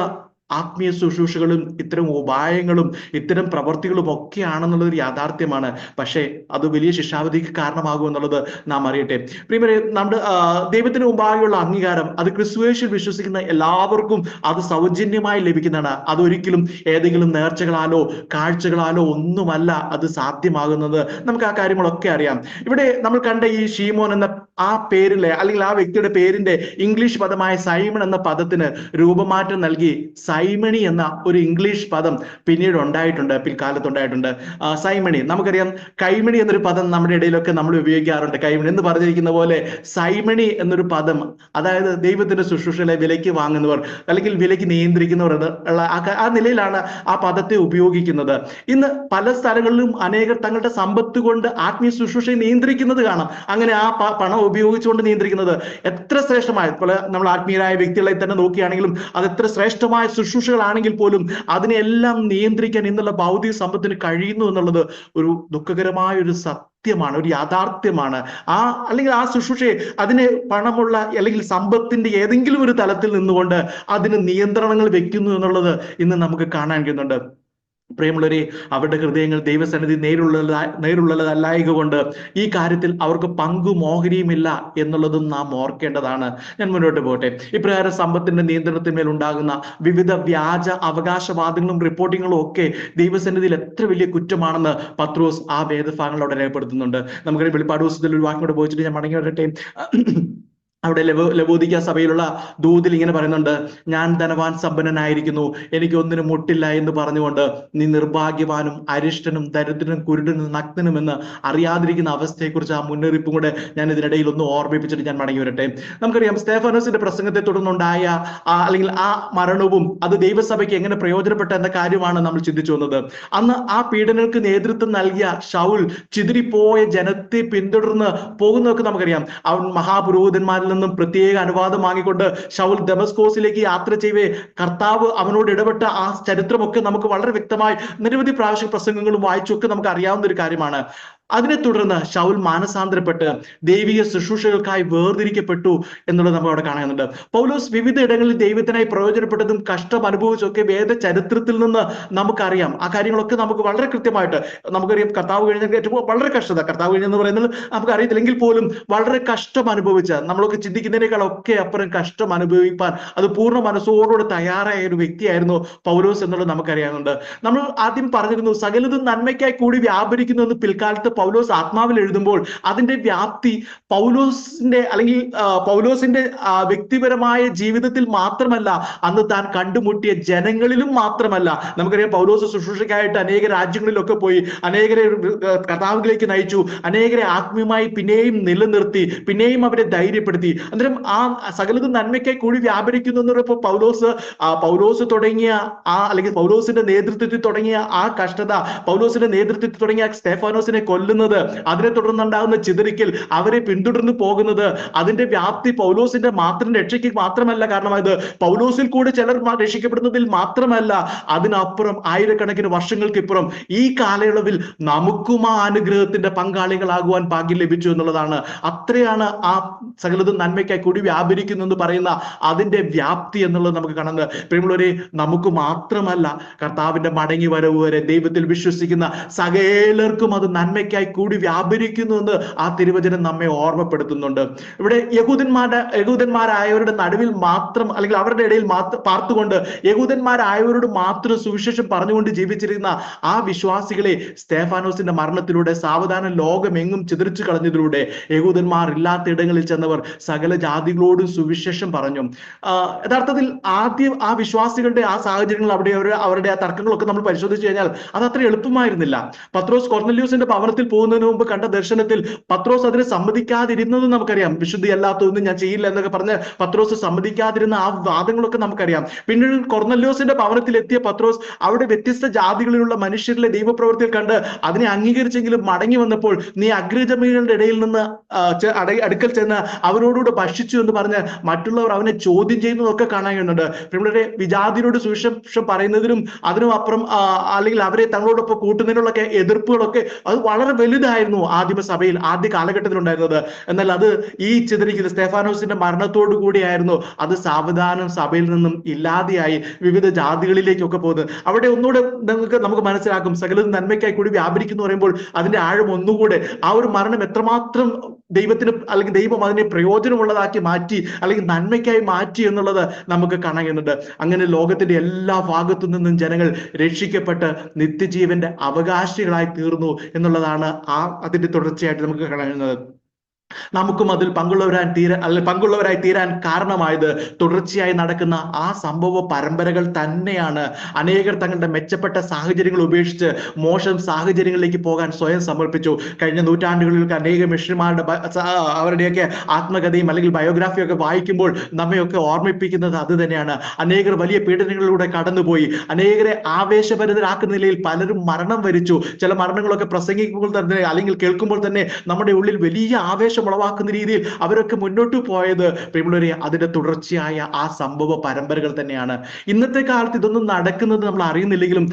ആത്മീയ ശുശ്രൂഷകളും ഇത്തരം ഉപായങ്ങളും ഇത്തരം പ്രവർത്തികളും ഒക്കെയാണെന്നുള്ളൊരു യാഥാർത്ഥ്യമാണ്. പക്ഷേ അത് വലിയ ശിക്ഷാവിധിക്ക് കാരണമാകും എന്നുള്ളത് നാം അറിയട്ടെ. പ്രിയമുള്ളവരെ, നമ്മുടെ ദൈവത്തിന് മുമ്പാകെയുള്ള അംഗീകാരം അത് ക്രിസ്തുയേശുവിൽ വിശ്വസിക്കുന്ന എല്ലാവർക്കും അത് സൗജന്യമായി ലഭിക്കുന്നതാണ്. അതൊരിക്കലും ഏതെങ്കിലും നേർച്ചകളാലോ കാഴ്ചകളാലോ ഒന്നുമല്ല അത് സാധ്യമാകുന്നത്. നമുക്ക് ആ കാര്യങ്ങളൊക്കെ അറിയാം. ഇവിടെ നമ്മൾ കണ്ട ഈ ഷീമോൻ എന്ന ആ പേരിലെ അല്ലെങ്കിൽ ആ വ്യക്തിയുടെ പേരിന്റെ ഇംഗ്ലീഷ് പദമായ സൈമൺ എന്ന പദത്തിന് രൂപമാറ്റം നൽകി സൈമണി എന്ന ഒരു ഇംഗ്ലീഷ് പദം പിന്നീട് പിൽക്കാലത്തുണ്ടായിട്ടുണ്ട്. സൈമണി, നമുക്കറിയാം കൈമണി എന്നൊരു പദം നമ്മുടെ ഇടയിലൊക്കെ നമ്മൾ ഉപയോഗിക്കാറുണ്ട്. കൈമണി എന്ന് പറഞ്ഞിരിക്കുന്ന പോലെ സൈമണി എന്നൊരു പദം, അതായത് ദൈവത്തിന്റെ ശുശ്രൂഷകളെ വിലയ്ക്ക് വാങ്ങുന്നവർ അല്ലെങ്കിൽ വിലയ്ക്ക് നിയന്ത്രിക്കുന്നവർ ഉള്ള ആ നിലയിലാണ് ആ പദത്തെ ഉപയോഗിക്കുന്നത്. ഇന്ന് പല സ്ഥലങ്ങളിലും അനേകർ തങ്ങളുടെ സമ്പത്ത് കൊണ്ട് ആത്മീയ ശുശ്രൂഷയെ നിയന്ത്രിക്കുന്നത് കാണാം. അങ്ങനെ ആ പണം ഉപയോഗിച്ചുകൊണ്ട് നിയന്ത്രിക്കുന്നത് എത്ര ശ്രേഷ്ഠമായ, നമ്മൾ ആത്മീയരായ വ്യക്തികളെ തന്നെ നോക്കുകയാണെങ്കിലും അത് എത്ര ശ്രേഷ്ഠമായ ശുശ്രൂഷകളാണെങ്കിൽ പോലും അതിനെല്ലാം നിയന്ത്രിക്കാൻ ഇന്നുള്ള ഭൗതിക സമ്പത്തിന് കഴിയുന്നു എന്നുള്ളത് ഒരു ദുഃഖകരമായ ഒരു സത്യമാണ്, ഒരു യാഥാർത്ഥ്യമാണ്. അല്ലെങ്കിൽ ആ ശുശ്രൂഷയെ അതിന് പണമുള്ള അല്ലെങ്കിൽ സമ്പത്തിന്റെ ഏതെങ്കിലും ഒരു തലത്തിൽ നിന്നുകൊണ്ട് അതിന് നിയന്ത്രണങ്ങൾ വെക്കുന്നു എന്നുള്ളത് ഇന്ന് നമുക്ക് കാണാൻ കഴിയുന്നുണ്ട്. പ്രിയമുള്ളവരെ, അവരുടെ ഹൃദയങ്ങൾ ദൈവസന്നിധി നേരുള്ളതല്ലായക കൊണ്ട് ഈ കാര്യത്തിൽ അവർക്ക് പങ്കും ഓഹരിയുമില്ല എന്നുള്ളതും നാം ഓർക്കേണ്ടതാണ്. ഞാൻ മുന്നോട്ട് പോകട്ടെ. ഇപ്രകാരം സമ്പത്തിന്റെ നിയന്ത്രണത്തിന്മേൽ ഉണ്ടാകുന്ന വിവിധ വ്യാജ അവകാശവാദങ്ങളും റിപ്പോർട്ടിങ്ങും ഒക്കെ ദൈവസന്നിധിയിൽ എത്ര വലിയ കുറ്റമാണെന്ന് പത്രോസ് ആ വേദഭാഗങ്ങളോടെ രേഖപ്പെടുത്തുന്നുണ്ട്. നമുക്ക് വെളിപ്പാട് പുസ്തകത്തിൽ ഒരു വാക്കിനോട് പോയിട്ട് ഞാൻ മടങ്ങി വരട്ടെ. അവിടെ ലവോദിക്ക സഭയിലുള്ള ദൂതിൽ ഇങ്ങനെ പറയുന്നുണ്ട്, ഞാൻ ധനവാൻ സമ്പന്നനായിരിക്കുന്നു, എനിക്ക് ഒന്നിനും മുട്ടില്ല എന്ന് പറഞ്ഞുകൊണ്ട് നീ നിർഭാഗ്യവാനും അരിഷ്ടനും ദരിദ്രനും കുരുടനും നഗ്നനും എന്ന് അറിയാതിരിക്കുന്ന അവസ്ഥയെക്കുറിച്ച് ആ മുന്നറിയിപ്പും കൂടെ ഞാൻ ഇതിനിടയിൽ ഒന്ന് ഓർമ്മിപ്പിച്ചിട്ട് ഞാൻ മടങ്ങി വരട്ടെ. നമുക്കറിയാം സ്തേഫാനോസിന്റെ പ്രസംഗത്തെ തുടർന്നുണ്ടായ അല്ലെങ്കിൽ ആ മരണവും അത് ദൈവസഭയ്ക്ക് എങ്ങനെ പ്രയോജനപ്പെട്ട എന്ന കാര്യമാണ് നമ്മൾ ചിന്തിച്ചു വന്നത്. അന്ന് ആ പീഡനങ്ങൾക്ക് നേതൃത്വം നൽകിയ ശൗൽ ചിതറിപ്പോയ ജനത്തെ പിന്തുടർന്ന് പോകുന്നതൊക്കെ നമുക്കറിയാം. അവൻ മഹാപുരോഹിതന്മാരിൽ നിന്നും പ്രത്യേക അനുവാദം വാങ്ങിക്കൊണ്ട് ശൗൽ ദമസ്കോസിലേക്ക് യാത്ര ചെയ്യവേ കർത്താവ് അവനോട് ഇടപെട്ട ആ ചരിത്രമൊക്കെ നമുക്ക് വളരെ വ്യക്തമായി നിരവധി പ്രാവശ്യ പ്രസംഗങ്ങളും വായിച്ചൊക്കെ നമുക്ക് അറിയാവുന്ന ഒരു കാര്യമാണ്. അതിനെ തുടർന്ന് ശൗൽ മാനസാന്തരപ്പെട്ട് ദൈവിക ശുശ്രൂഷകൾക്കായി വേർതിരിക്കപ്പെട്ടു എന്നുള്ളത് നമ്മൾ അവിടെ കാണുന്നുണ്ട്. പൗലോസ് വിവിധ ഇടങ്ങളിൽ ദൈവത്തിനായി പ്രയോജനപ്പെട്ടതും കഷ്ടം അനുഭവിച്ചൊക്കെ വേദ ചരിത്രത്തിൽ നിന്ന് നമുക്കറിയാം. ആ കാര്യങ്ങളൊക്കെ നമുക്ക് വളരെ കൃത്യമായിട്ട് നമുക്കറിയാം. കർത്താവ് കഴിഞ്ഞ ഏറ്റവും വളരെ കർത്താവ് കഴിഞ്ഞെന്ന് പറയുന്നത് നമുക്ക് അറിയത്തില്ലെങ്കിൽ പോലും വളരെ കഷ്ടം അനുഭവിച്ച, നമ്മളൊക്കെ ചിന്തിക്കുന്നതിനേക്കാളൊക്കെ അപ്പുറം കഷ്ടം അനുഭവിപ്പാൻ അത് പൂർണ്ണ മനസ്സോടുകൂടെ തയ്യാറായ ഒരു വ്യക്തിയായിരുന്നു പൗലോസ് എന്നുള്ളത് നമുക്കറിയാവുന്നുണ്ട്. നമ്മൾ ആദ്യം പറഞ്ഞിരുന്നു സകലതും നന്മയ്ക്കായി കൂടി വ്യാപരിക്കുന്നു എന്ന് പിൽക്കാലത്ത് പൗലോസ് ആത്മാവിൽ എഴുതുമ്പോൾ അതിന്റെ വ്യാപ്തി പൗലോസിന്റെ അല്ലെങ്കിൽ പൗലോസിന്റെ വ്യക്തിപരമായ ജീവിതത്തിൽ മാത്രമല്ല, അന്ന് താൻ കണ്ടുമുട്ടിയ ജനങ്ങളിലും മാത്രമല്ല. നമുക്കറിയാം പൗലോസ് ശുശ്രൂഷയ്ക്കായിട്ട് അനേക രാജ്യങ്ങളിലൊക്കെ പോയി അനേകരെ കർത്താവിലേക്ക് നയിച്ചു, അനേകരെ ആത്മീയമായി പിന്നെയും നിലനിർത്തി, പിന്നെയും അവരെ ധൈര്യപ്പെടുത്തി. അന്നേരം ആ സകലതും നന്മയ്ക്കായി കൂടി വ്യാപരിക്കുന്നു എന്ന് പറയുമ്പോൾ പൗലോസ് തുടങ്ങിയ അല്ലെങ്കിൽ പൗലോസിന്റെ നേതൃത്വത്തിൽ തുടങ്ങിയ ആ കഷ്ടത, പൗലോസിന്റെ നേതൃത്വത്തിൽ തുടങ്ങിയ സ്തെഫാനോസിനെ കൊല്ലുന്നത്, അതിനെ തുടർന്നുണ്ടാകുന്ന ചിതറിക്കൽ, അവരെ പിന്തുടർന്ന് പോകുന്നത്, അതിന്റെ വ്യാപ്തി പൗലോസിന്റെ മാത്രം രക്ഷയ്ക്ക് മാത്രമല്ല കാരണമായത്, പൗലോസിൽ കൂടെ ചിലർ രക്ഷിക്കപ്പെടുന്നതിൽ മാത്രമല്ല, അതിനപ്പുറം ആയിരക്കണക്കിന് വർഷങ്ങൾക്കിപ്പുറം ഈ കാലയളവിൽ നമുക്കും ആ അനുഗ്രഹത്തിന്റെ പങ്കാളികളാകുവാൻ ഭാഗ്യം ലഭിച്ചു എന്നുള്ളതാണ്. അത്രയാണ് ആ സകലതും നന്മയ്ക്കായി കൂടി വ്യാപരിക്കുന്നു എന്ന് പറയുന്ന അതിന്റെ വ്യാപ്തി എന്നുള്ളത് നമുക്ക് കാണുന്നത്. പ്രിയമുള്ളവരെ, നമുക്ക് മാത്രമല്ല, കർത്താവിന്റെ മടങ്ങി വരവ് വരെ ദൈവത്തിൽ വിശ്വസിക്കുന്ന സകലർക്കും അത് നന്മയ്ക്കായി കൂടി വ്യാപരിക്കുന്നു എന്ന് ആ തിരുവചനം നമ്മെ ഓർമ്മപ്പെടുത്തുന്നുണ്ട്. ഇവിടെ യഹൂദന്മാരായവരുടെ നടുവിൽ മാത്രം അല്ലെങ്കിൽ അവരുടെ ഇടയിൽ മാത്രം പാർത്തുകൊണ്ട് യഹൂദന്മാരായവരോട് മാത്രം സുവിശേഷം പറഞ്ഞുകൊണ്ട് ജീവിച്ചിരുന്ന ആ വിശ്വാസികളെ സ്തെഫാനോസിന്റെ മരണത്തിലൂടെ സാവധാനം ലോകമെങ്ങും ചിതറിച്ചു കളഞ്ഞതിലൂടെ യഹൂദന്മാർ ഇല്ലാത്ത ഇടങ്ങളിൽ ചെന്നവർ സകല ജാതികളോടും സുവിശേഷം പറഞ്ഞു. യഥാർത്ഥത്തിൽ ആദ്യം ആ വിശ്വാസികളുടെ ആ സാഹചര്യങ്ങൾ അവരുടെ ആ തർക്കങ്ങളൊക്കെ നമ്മൾ പരിശോധിച്ചു കഴിഞ്ഞാൽ അത് അത്ര എളുപ്പമായിരുന്നില്ല. പത്രോസ് കൊർന്നല്യോസിന്റെ ഭവനത്തിൽ പോകുന്നതിന് മുമ്പ് കണ്ട ദർശനത്തിൽ പത്രോസ് അതിന് സമ്മതിക്കാതിരുന്നത് നമുക്കറിയാം. വിശുദ്ധി അല്ലാത്തതൊന്നും ഞാൻ ചെയ്യില്ല എന്നൊക്കെ പറഞ്ഞ് പത്രോസ് സമ്മതിക്കാതിരുന്ന ആ വാദങ്ങളൊക്കെ നമുക്കറിയാം. പിന്നീട് കൊർന്നല്യോസിന്റെ ഭവനത്തിൽ എത്തിയ പത്രോസ് അവിടെ വ്യത്യസ്ത ജാതികളിലുള്ള മനുഷ്യരിലെ ദൈവപ്രവൃത്തിയിൽ കണ്ട് അതിനെ അംഗീകരിച്ചെങ്കിലും മടങ്ങി വന്നപ്പോൾ നീ അഗ്രജമീകളുടെ ഇടയിൽ നിന്ന് അടുക്കൽ ചെന്ന് അവരോടുകൂടെ ഭക്ഷിച്ചു എന്ന് പറഞ്ഞ് മറ്റുള്ളവർ അവനെ ചോദ്യം ചെയ്യുന്നതൊക്കെ കാണാൻ കഴിയുന്നുണ്ട്. നമ്മുടെ വിജാതിയോട് സുവിശേഷം പറയുന്നതിനും അതിനും അപ്പുറം അല്ലെങ്കിൽ അവരെ തങ്ങളോടൊപ്പം കൂട്ടുന്നതിനുള്ളൊക്കെ എതിർപ്പുകളൊക്കെ അത് വളരെ വലുതായിരുന്നു ആദിമസഭയിൽ ആദ്യ കാലഘട്ടത്തിൽ ഉണ്ടായിരുന്നത്. എന്നാൽ അത് ഈ ചിതറിക്കുന്ന സ്തെഫാനോസിന്റെ മരണത്തോടു കൂടിയായിരുന്നു അത് സാവധാനം സഭയിൽ നിന്നും ഇല്ലാതെയായി വിവിധ ജാതികളിലേക്കൊക്കെ പോകുന്നത്. അവിടെ ഒന്നുകൂടെ നമുക്ക് മനസ്സിലാക്കും സകലതും നന്മയ്ക്കായി കൂടി വ്യാപരിക്കുന്നു പറയുമ്പോൾ അതിന്റെ ആഴം ഒന്നുകൂടെ, ആ ഒരു മരണം എത്രമാത്രം ദൈവത്തിന് അല്ലെങ്കിൽ ദൈവം അതിനെ പ്രയോജനമുള്ളതാക്കി മാറ്റി അല്ലെങ്കിൽ നന്മയ്ക്കായി മാറ്റി എന്നുള്ളത് നമുക്ക് കാണാൻ കഴിയുന്നുണ്ട്. അങ്ങനെ ലോകത്തിന്റെ എല്ലാ ഭാഗത്തു നിന്നും ജനങ്ങൾ രക്ഷിക്കപ്പെട്ട് നിത്യജീവന്റെ അവകാശികളായി തീർന്നു എന്നുള്ളതാണ് അതിന്റെ തുടർച്ചയായിട്ട് നമുക്ക് കാണാൻ കഴിയുന്നത്. നമുക്കും അതിൽ പങ്കുള്ളവരായി തീരാൻ കാരണമായത് തുടർച്ചയായി നടക്കുന്ന ആ സംഭവ പരമ്പരകൾ തന്നെയാണ്. അനേകർ തങ്ങളുടെ മെച്ചപ്പെട്ട സാഹചര്യങ്ങൾ ഉപേക്ഷിച്ച് മോശം സാഹചര്യങ്ങളിലേക്ക് പോകാൻ സ്വയം സമർപ്പിച്ചു. കഴിഞ്ഞ നൂറ്റാണ്ടുകളിലൊക്കെ അനേക മിഷണറിമാരുടെ അവരുടെയൊക്കെ ആത്മകഥയും അല്ലെങ്കിൽ ബയോഗ്രാഫിയൊക്കെ വായിക്കുമ്പോൾ നമ്മയൊക്കെ ഓർമ്മിപ്പിക്കുന്നത് അത് തന്നെയാണ്. അനേകർ വലിയ പീഡനങ്ങളിലൂടെ കടന്നുപോയി, അനേകരെ ആവേശഭരിതരാക്കുന്ന നിലയിൽ പലരും മരണം വരിച്ചു. ചില മരണങ്ങളൊക്കെ പ്രസംഗിക്കുമ്പോൾ തന്നെ അല്ലെങ്കിൽ കേൾക്കുമ്പോൾ തന്നെ നമ്മുടെ ഉള്ളിൽ വലിയ ആവേശം ഉളവാക്കുന്ന രീതിയിൽ അവരൊക്കെ മുന്നോട്ട് പോയത് പ്രിയമുള്ളവരെ അതിന്റെ തുടർച്ചയായ ആ സംഭവ പരമ്പരകൾ തന്നെയാണ്. ഇന്നത്തെ കാലത്ത് ഇതൊന്നും നടക്കുന്നത് നമ്മൾ അറിയുന്നില്ലെങ്കിലും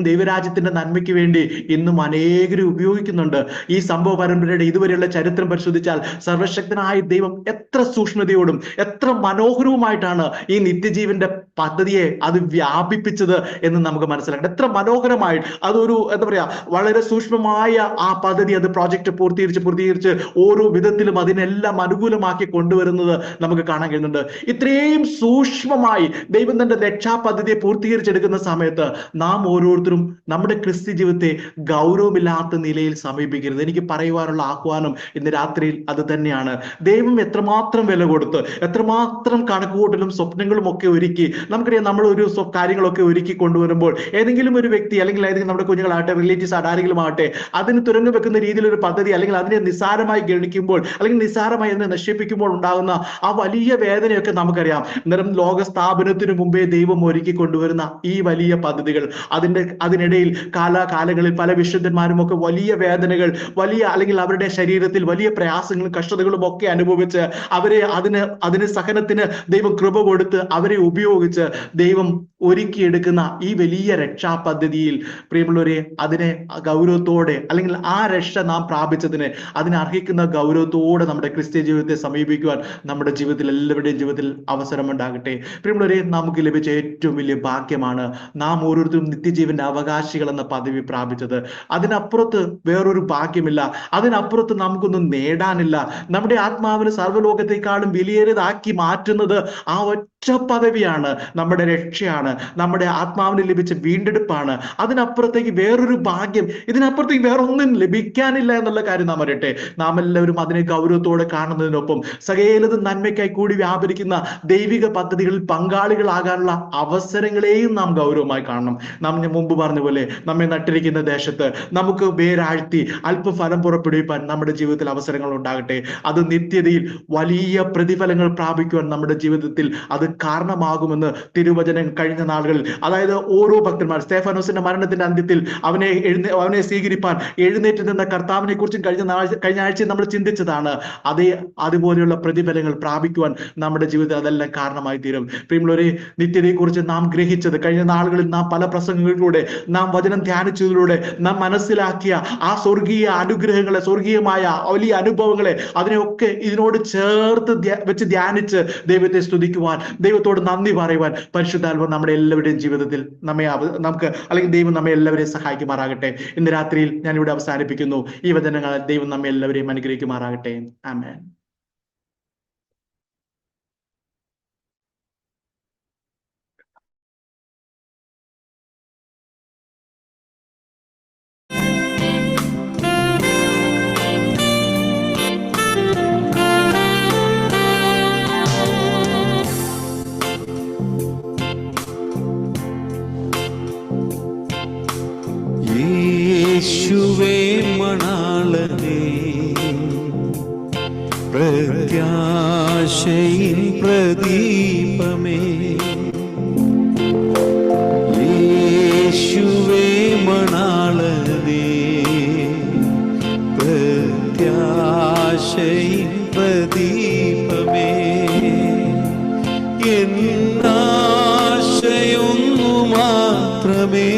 ദൈവരാജ്യത്തിന്റെ നന്മയ്ക്ക് വേണ്ടി ഇന്നും അനേകരും ഉപയോഗിക്കുന്നുണ്ട്. ഈ സംഭവ പരമ്പരയുടെ ഇതുവരെയുള്ള ചരിത്രം പരിശോധിച്ചാൽ സർവശക്തനായ ദൈവം എത്ര സൂക്ഷ്മതയോടും എത്ര മനോഹരവുമായിട്ടാണ് ഈ നിത്യജീവന്റെ പദ്ധതിയെ അത് വ്യാപിപ്പിച്ചത് എന്ന് നമുക്ക് മനസ്സിലാക്കാം. എത്ര മനോഹരമായി അതൊരു എന്താ പറയാ വളരെ സൂക്ഷ്മമായ ആ പദ്ധതി അത് പ്രോജക്റ്റ് പൂർത്തീകരിച്ച് ഓരോ വിധത്തിലും അതിനെല്ലാം അനുകൂലമാക്കി കൊണ്ടുവരുന്നത് നമുക്ക് കാണാൻ കഴിയുന്നുണ്ട്. ഇത്രയും സൂക്ഷ്മമായി ദൈവം തന്റെ രക്ഷാ പദ്ധതിയെ പൂർത്തീകരിച്ചെടുക്കുന്ന സമയത്ത് നാം ഓരോരുത്തരും നമ്മുടെ ക്രിസ്ത്യ ജീവിതത്തെ ഗൗരവമില്ലാത്ത നിലയിൽ സമീപിക്കരുത്. എനിക്ക് പറയുവാനുള്ള ആഹ്വാനം ഇന്ന് രാത്രിയിൽ അത് തന്നെയാണ്. ദൈവം എത്രമാത്രം വില കൊടുത്ത് എത്രമാത്രം കണക്കുകൂട്ടലും സ്വപ്നങ്ങളും ഒക്കെ ഒരുക്കി, നമുക്കറിയാം നമ്മൾ ഒരു കാര്യങ്ങളൊക്കെ ഒരുക്കി കൊണ്ടുവരുമ്പോൾ ഏതെങ്കിലും ഒരു വ്യക്തി അല്ലെങ്കിൽ ഏതെങ്കിലും നമ്മുടെ കുഞ്ഞുങ്ങളാകട്ടെ റിലേറ്റീവ്സ് ആരെങ്കിലും ആകട്ടെ അതിന് തുരങ്കം വെക്കുന്ന രീതിയിലൊരു പദ്ധതി അല്ലെങ്കിൽ അതിനെ നിസ്സാരമായി ഗണിക്കുമ്പോൾ അല്ലെങ്കിൽ നിസ്സാരമായി അതിനെ നശിപ്പിക്കുമ്പോൾ ഉണ്ടാകുന്ന ആ വലിയ വേദനയൊക്കെ നമുക്കറിയാം. അന്നേരം ലോക സ്ഥാപനത്തിന് മുമ്പേ ദൈവം ഒരുക്കി കൊണ്ടുവരുന്ന ഈ വലിയ പദ്ധതികൾ അതിനിടയിൽ കാലാകാലങ്ങളിൽ പല വിശുദ്ധന്മാരും ഒക്കെ വലിയ വേദനകൾ അല്ലെങ്കിൽ അവരുടെ ശരീരത്തിൽ വലിയ പ്രയാസങ്ങളും കഷ്ടതകളും ഒക്കെ അനുഭവിച്ച് അതിന് സഹനത്തിന് ദൈവം കൃപ കൊടുത്ത് അവരെ ഉപയോഗിച്ച് ദൈവം ഒരുക്കിയെടുക്കുന്ന ഈ വലിയ രക്ഷാ പദ്ധതിയിൽ പ്രിയമുള്ളവരെ അതിനെ ഗൗരവത്തോടെ അല്ലെങ്കിൽ ആ രക്ഷ നാം പ്രാപിച്ചതിന് അതിനെ അർഹിക്കുന്ന ഗൗരവത്തോടെ നമ്മുടെ ക്രിസ്ത്യ ജീവിതത്തെ സമീപിക്കുവാൻ നമ്മുടെ ജീവിതത്തിൽ എല്ലാവരുടെയും ജീവിതത്തിൽ അവസരമുണ്ടാകട്ടെ. പ്രിയമുള്ളവരെ, നമുക്ക് ലഭിച്ച ഏറ്റവും വലിയ ഭാഗ്യമാണ് നാം ഓരോരുത്തരും നിത്യജീവന്റെ അവകാശികൾ എന്ന പദവി പ്രാപിച്ചത്. അതിനപ്പുറത്ത് വേറൊരു ഭാഗ്യമില്ല, അതിനപ്പുറത്ത് നമുക്കൊന്നും നേടാനില്ല. നമ്മുടെ ആത്മാവിന് സർവ്വലോകത്തെക്കാളും വിലയേറിയതാക്കി മാറ്റുന്നത് ആ ഒറ്റ പദവിയാണ്, നമ്മുടെ രക്ഷയാണ്. രക്ഷയാണ്, നമ്മുടെ ആത്മാവിന് ലഭിച്ച വീണ്ടെടുപ്പാണ്. അതിനപ്പുറത്തേക്ക് വേറൊരു ഭാഗ്യം, ഇതിനപ്പുറത്തേക്ക് വേറെ ഒന്നും ലഭിക്കാനില്ല എന്നുള്ള കാര്യം നാം അറിയട്ടെ. നാം എല്ലാവരും അതിനെ ഗൗരവത്തോടെ കാണുന്നതിനൊപ്പം സകലതും നന്മയ്ക്കായി കൂടി വ്യാപരിക്കുന്ന ദൈവിക പദ്ധതികളിൽ പങ്കാളികളാകാനുള്ള അവസരങ്ങളെയും നാം ഗൗരവമായി കാണണം. നാം ഞാൻ മുമ്പ് പറഞ്ഞ പോലെ നമ്മെ നട്ടിരിക്കുന്ന ദേശത്ത് നമുക്ക് വേരാഴ്ത്തി അല്പഫലം പുറപ്പെടുവിപ്പാൻ നമ്മുടെ ജീവിതത്തിൽ അവസരങ്ങൾ ഉണ്ടാകട്ടെ. അത് നിത്യതയിൽ വലിയ പ്രതിഫലങ്ങൾ പ്രാപിക്കുവാൻ നമ്മുടെ ജീവിതത്തിൽ അത് കാരണമാകുമെന്ന് തിരുവചനം കഴിഞ്ഞ നാളുകളിൽ, അതായത് ഓരോ ഭക്തന്മാർ സ്തെഫാനോസിന്റെ മരണത്തിന്റെ അന്ത്യത്തിൽ അവനെ സ്വീകരിപ്പാൻ എഴുന്നേറ്റ് നിന്ന കർത്താവിനെ കുറിച്ചും കഴിഞ്ഞ ആഴ്ച നമ്മൾ ചിന്തിച്ചതാണ്. അതുപോലെയുള്ള പ്രതിഫലങ്ങൾ പ്രാപിക്കുവാൻ നമ്മുടെ ജീവിതത്തിൽ അതെല്ലാം കാരണമായി തീരും. പ്രിയമുള്ളവരെ, നിത്യതയെക്കുറിച്ച് നാം ഗ്രഹിച്ചത് കഴിഞ്ഞ നാളുകളിൽ നാം പല പ്രസംഗങ്ങളിലൂടെ, നാം വചനം ധ്യാനിച്ചതിലൂടെ നാം മനസ്സിലാക്കിയ ആ സ്വർഗീയ അനുഗ്രഹങ്ങളെ, സ്വർഗീയമായ വലിയ അനുഭവങ്ങളെ, അതിനെയൊക്കെ ഇതിനോട് ചേർത്ത് വെച്ച് ധ്യാനിച്ച് ദൈവത്തെ സ്തുതിക്കുവാൻ, ദൈവത്തോട് നന്ദി പറയുവാൻ പരിശുദ്ധാത്മാവ് നമ്മുടെ എല്ലാവരുടെയും ജീവിതത്തിൽ ദൈവം നമ്മെ എല്ലാവരെയും സഹായിക്കുമാറാകട്ടെ. ഇന്ന് രാത്രിയിൽ ഞാൻ ഇവിടെ അവസാനിപ്പിക്കുന്നു. ഈ വചനങ്ങൾ ദൈവം നമ്മെ എല്ലാവരെയും അനുഗ്രഹിക്കുമാറാകട്ടെ. ആമേൻ. യേശുവേ മണാളനേ, പ്രത്യാശയിൻ പ്രദീപമേ, യേശുവേ മണാളനേ, പ്രത്യാശയിൻ പ്രദീപമേ, എന്നാശയൊന്നു മാത്രമേ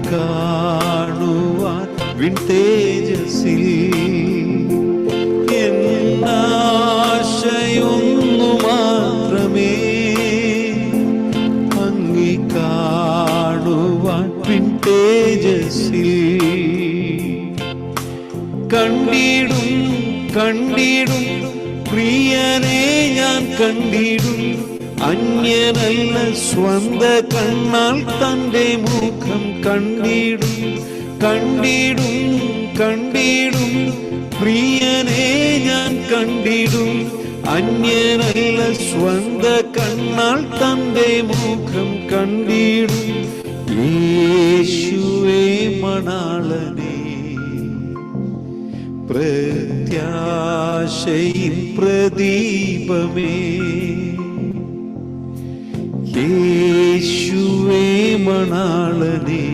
കാണുവാൻ വിൺതേജസ്സിൽ, എന്നാശയൊന്നു മാത്രമേ അങ്ങി കാണുവാൻ വിൺതേജസ്സിൽ. കണ്ടിടും കണ്ടിടും പ്രിയനെ ഞാൻ കണ്ടിടും, അന്യനല്ല സ്വന്ത കണ്ണാൽ തന്റെ മുഖം കണ്ടിടും. കണ്ടിടും കണ്ടിടും പ്രിയനെ ഞാൻ കണ്ടിടും, അന്യനല്ല സ്വന്ത കണ്ണാൽ തന്റെ മുഖം കണ്ടിടും. യേശുവേ മണാളനേ, പ്രത്യാശയിൻ പ്രദീപമേ, യേശുവേ മണാളനേ,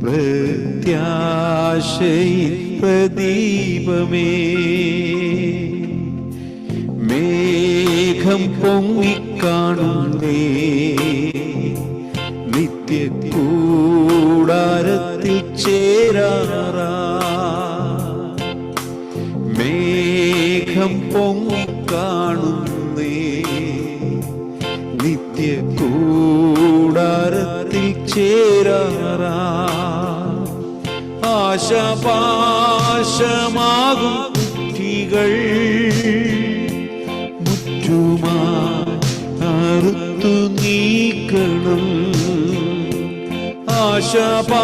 പ്രത്യാശയിൻ പ്രദീപമേ. മേഘം പൊങ്ങിക്കാണുന്നേ, നിത്യകൂടാരത്തിൽ ചേരാറാ. മേഘം പൊങ്ങിക്കാണുന്നേ, നിത്യകൂടാരത്തിൽ ചേരാറാ. ആശപാശമാകും കുറ്റികൾ മുറ്റുമായി അറുത്തു നീക്കണം. ആശപാശമാകും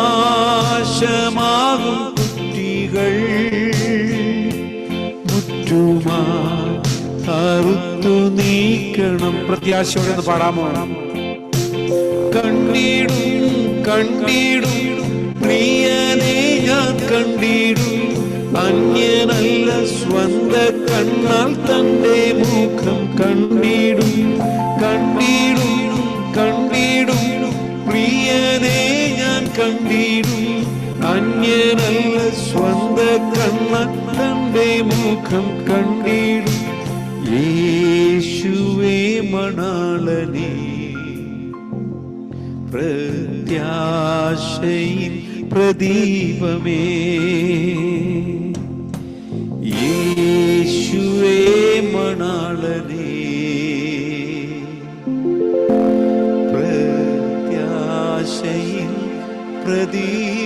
കുറ്റികൾ മുറ്റുമായി അറുത്തു നീക്കണം. പ്രത്യാശയോടെ ഒന്ന് പാടാമോ? കണ്ടിടും കണ്ടിടും പ്രിയനെ ഞാൻ കണ്ടിടും, അന്യനല്ല സ്വന്ത കണ്ണാൽ തന്റെ മുഖം കണ്ടിടും. കണ്ടിടും കണ്ടിടും പ്രിയനെ ഞാൻ കണ്ടിടും, അന്യനല്ല സ്വന്ത കണ്ണാൽ തന്റെ മുഖം കണ്ടിടും. യേശുവേ മണാളനേ, പ്രത്യാശയിൻ പ്രദീപമേ, യേശുവേ മണാളനേ, പ്രത്യാശയിൻ പ്രദീപമേ.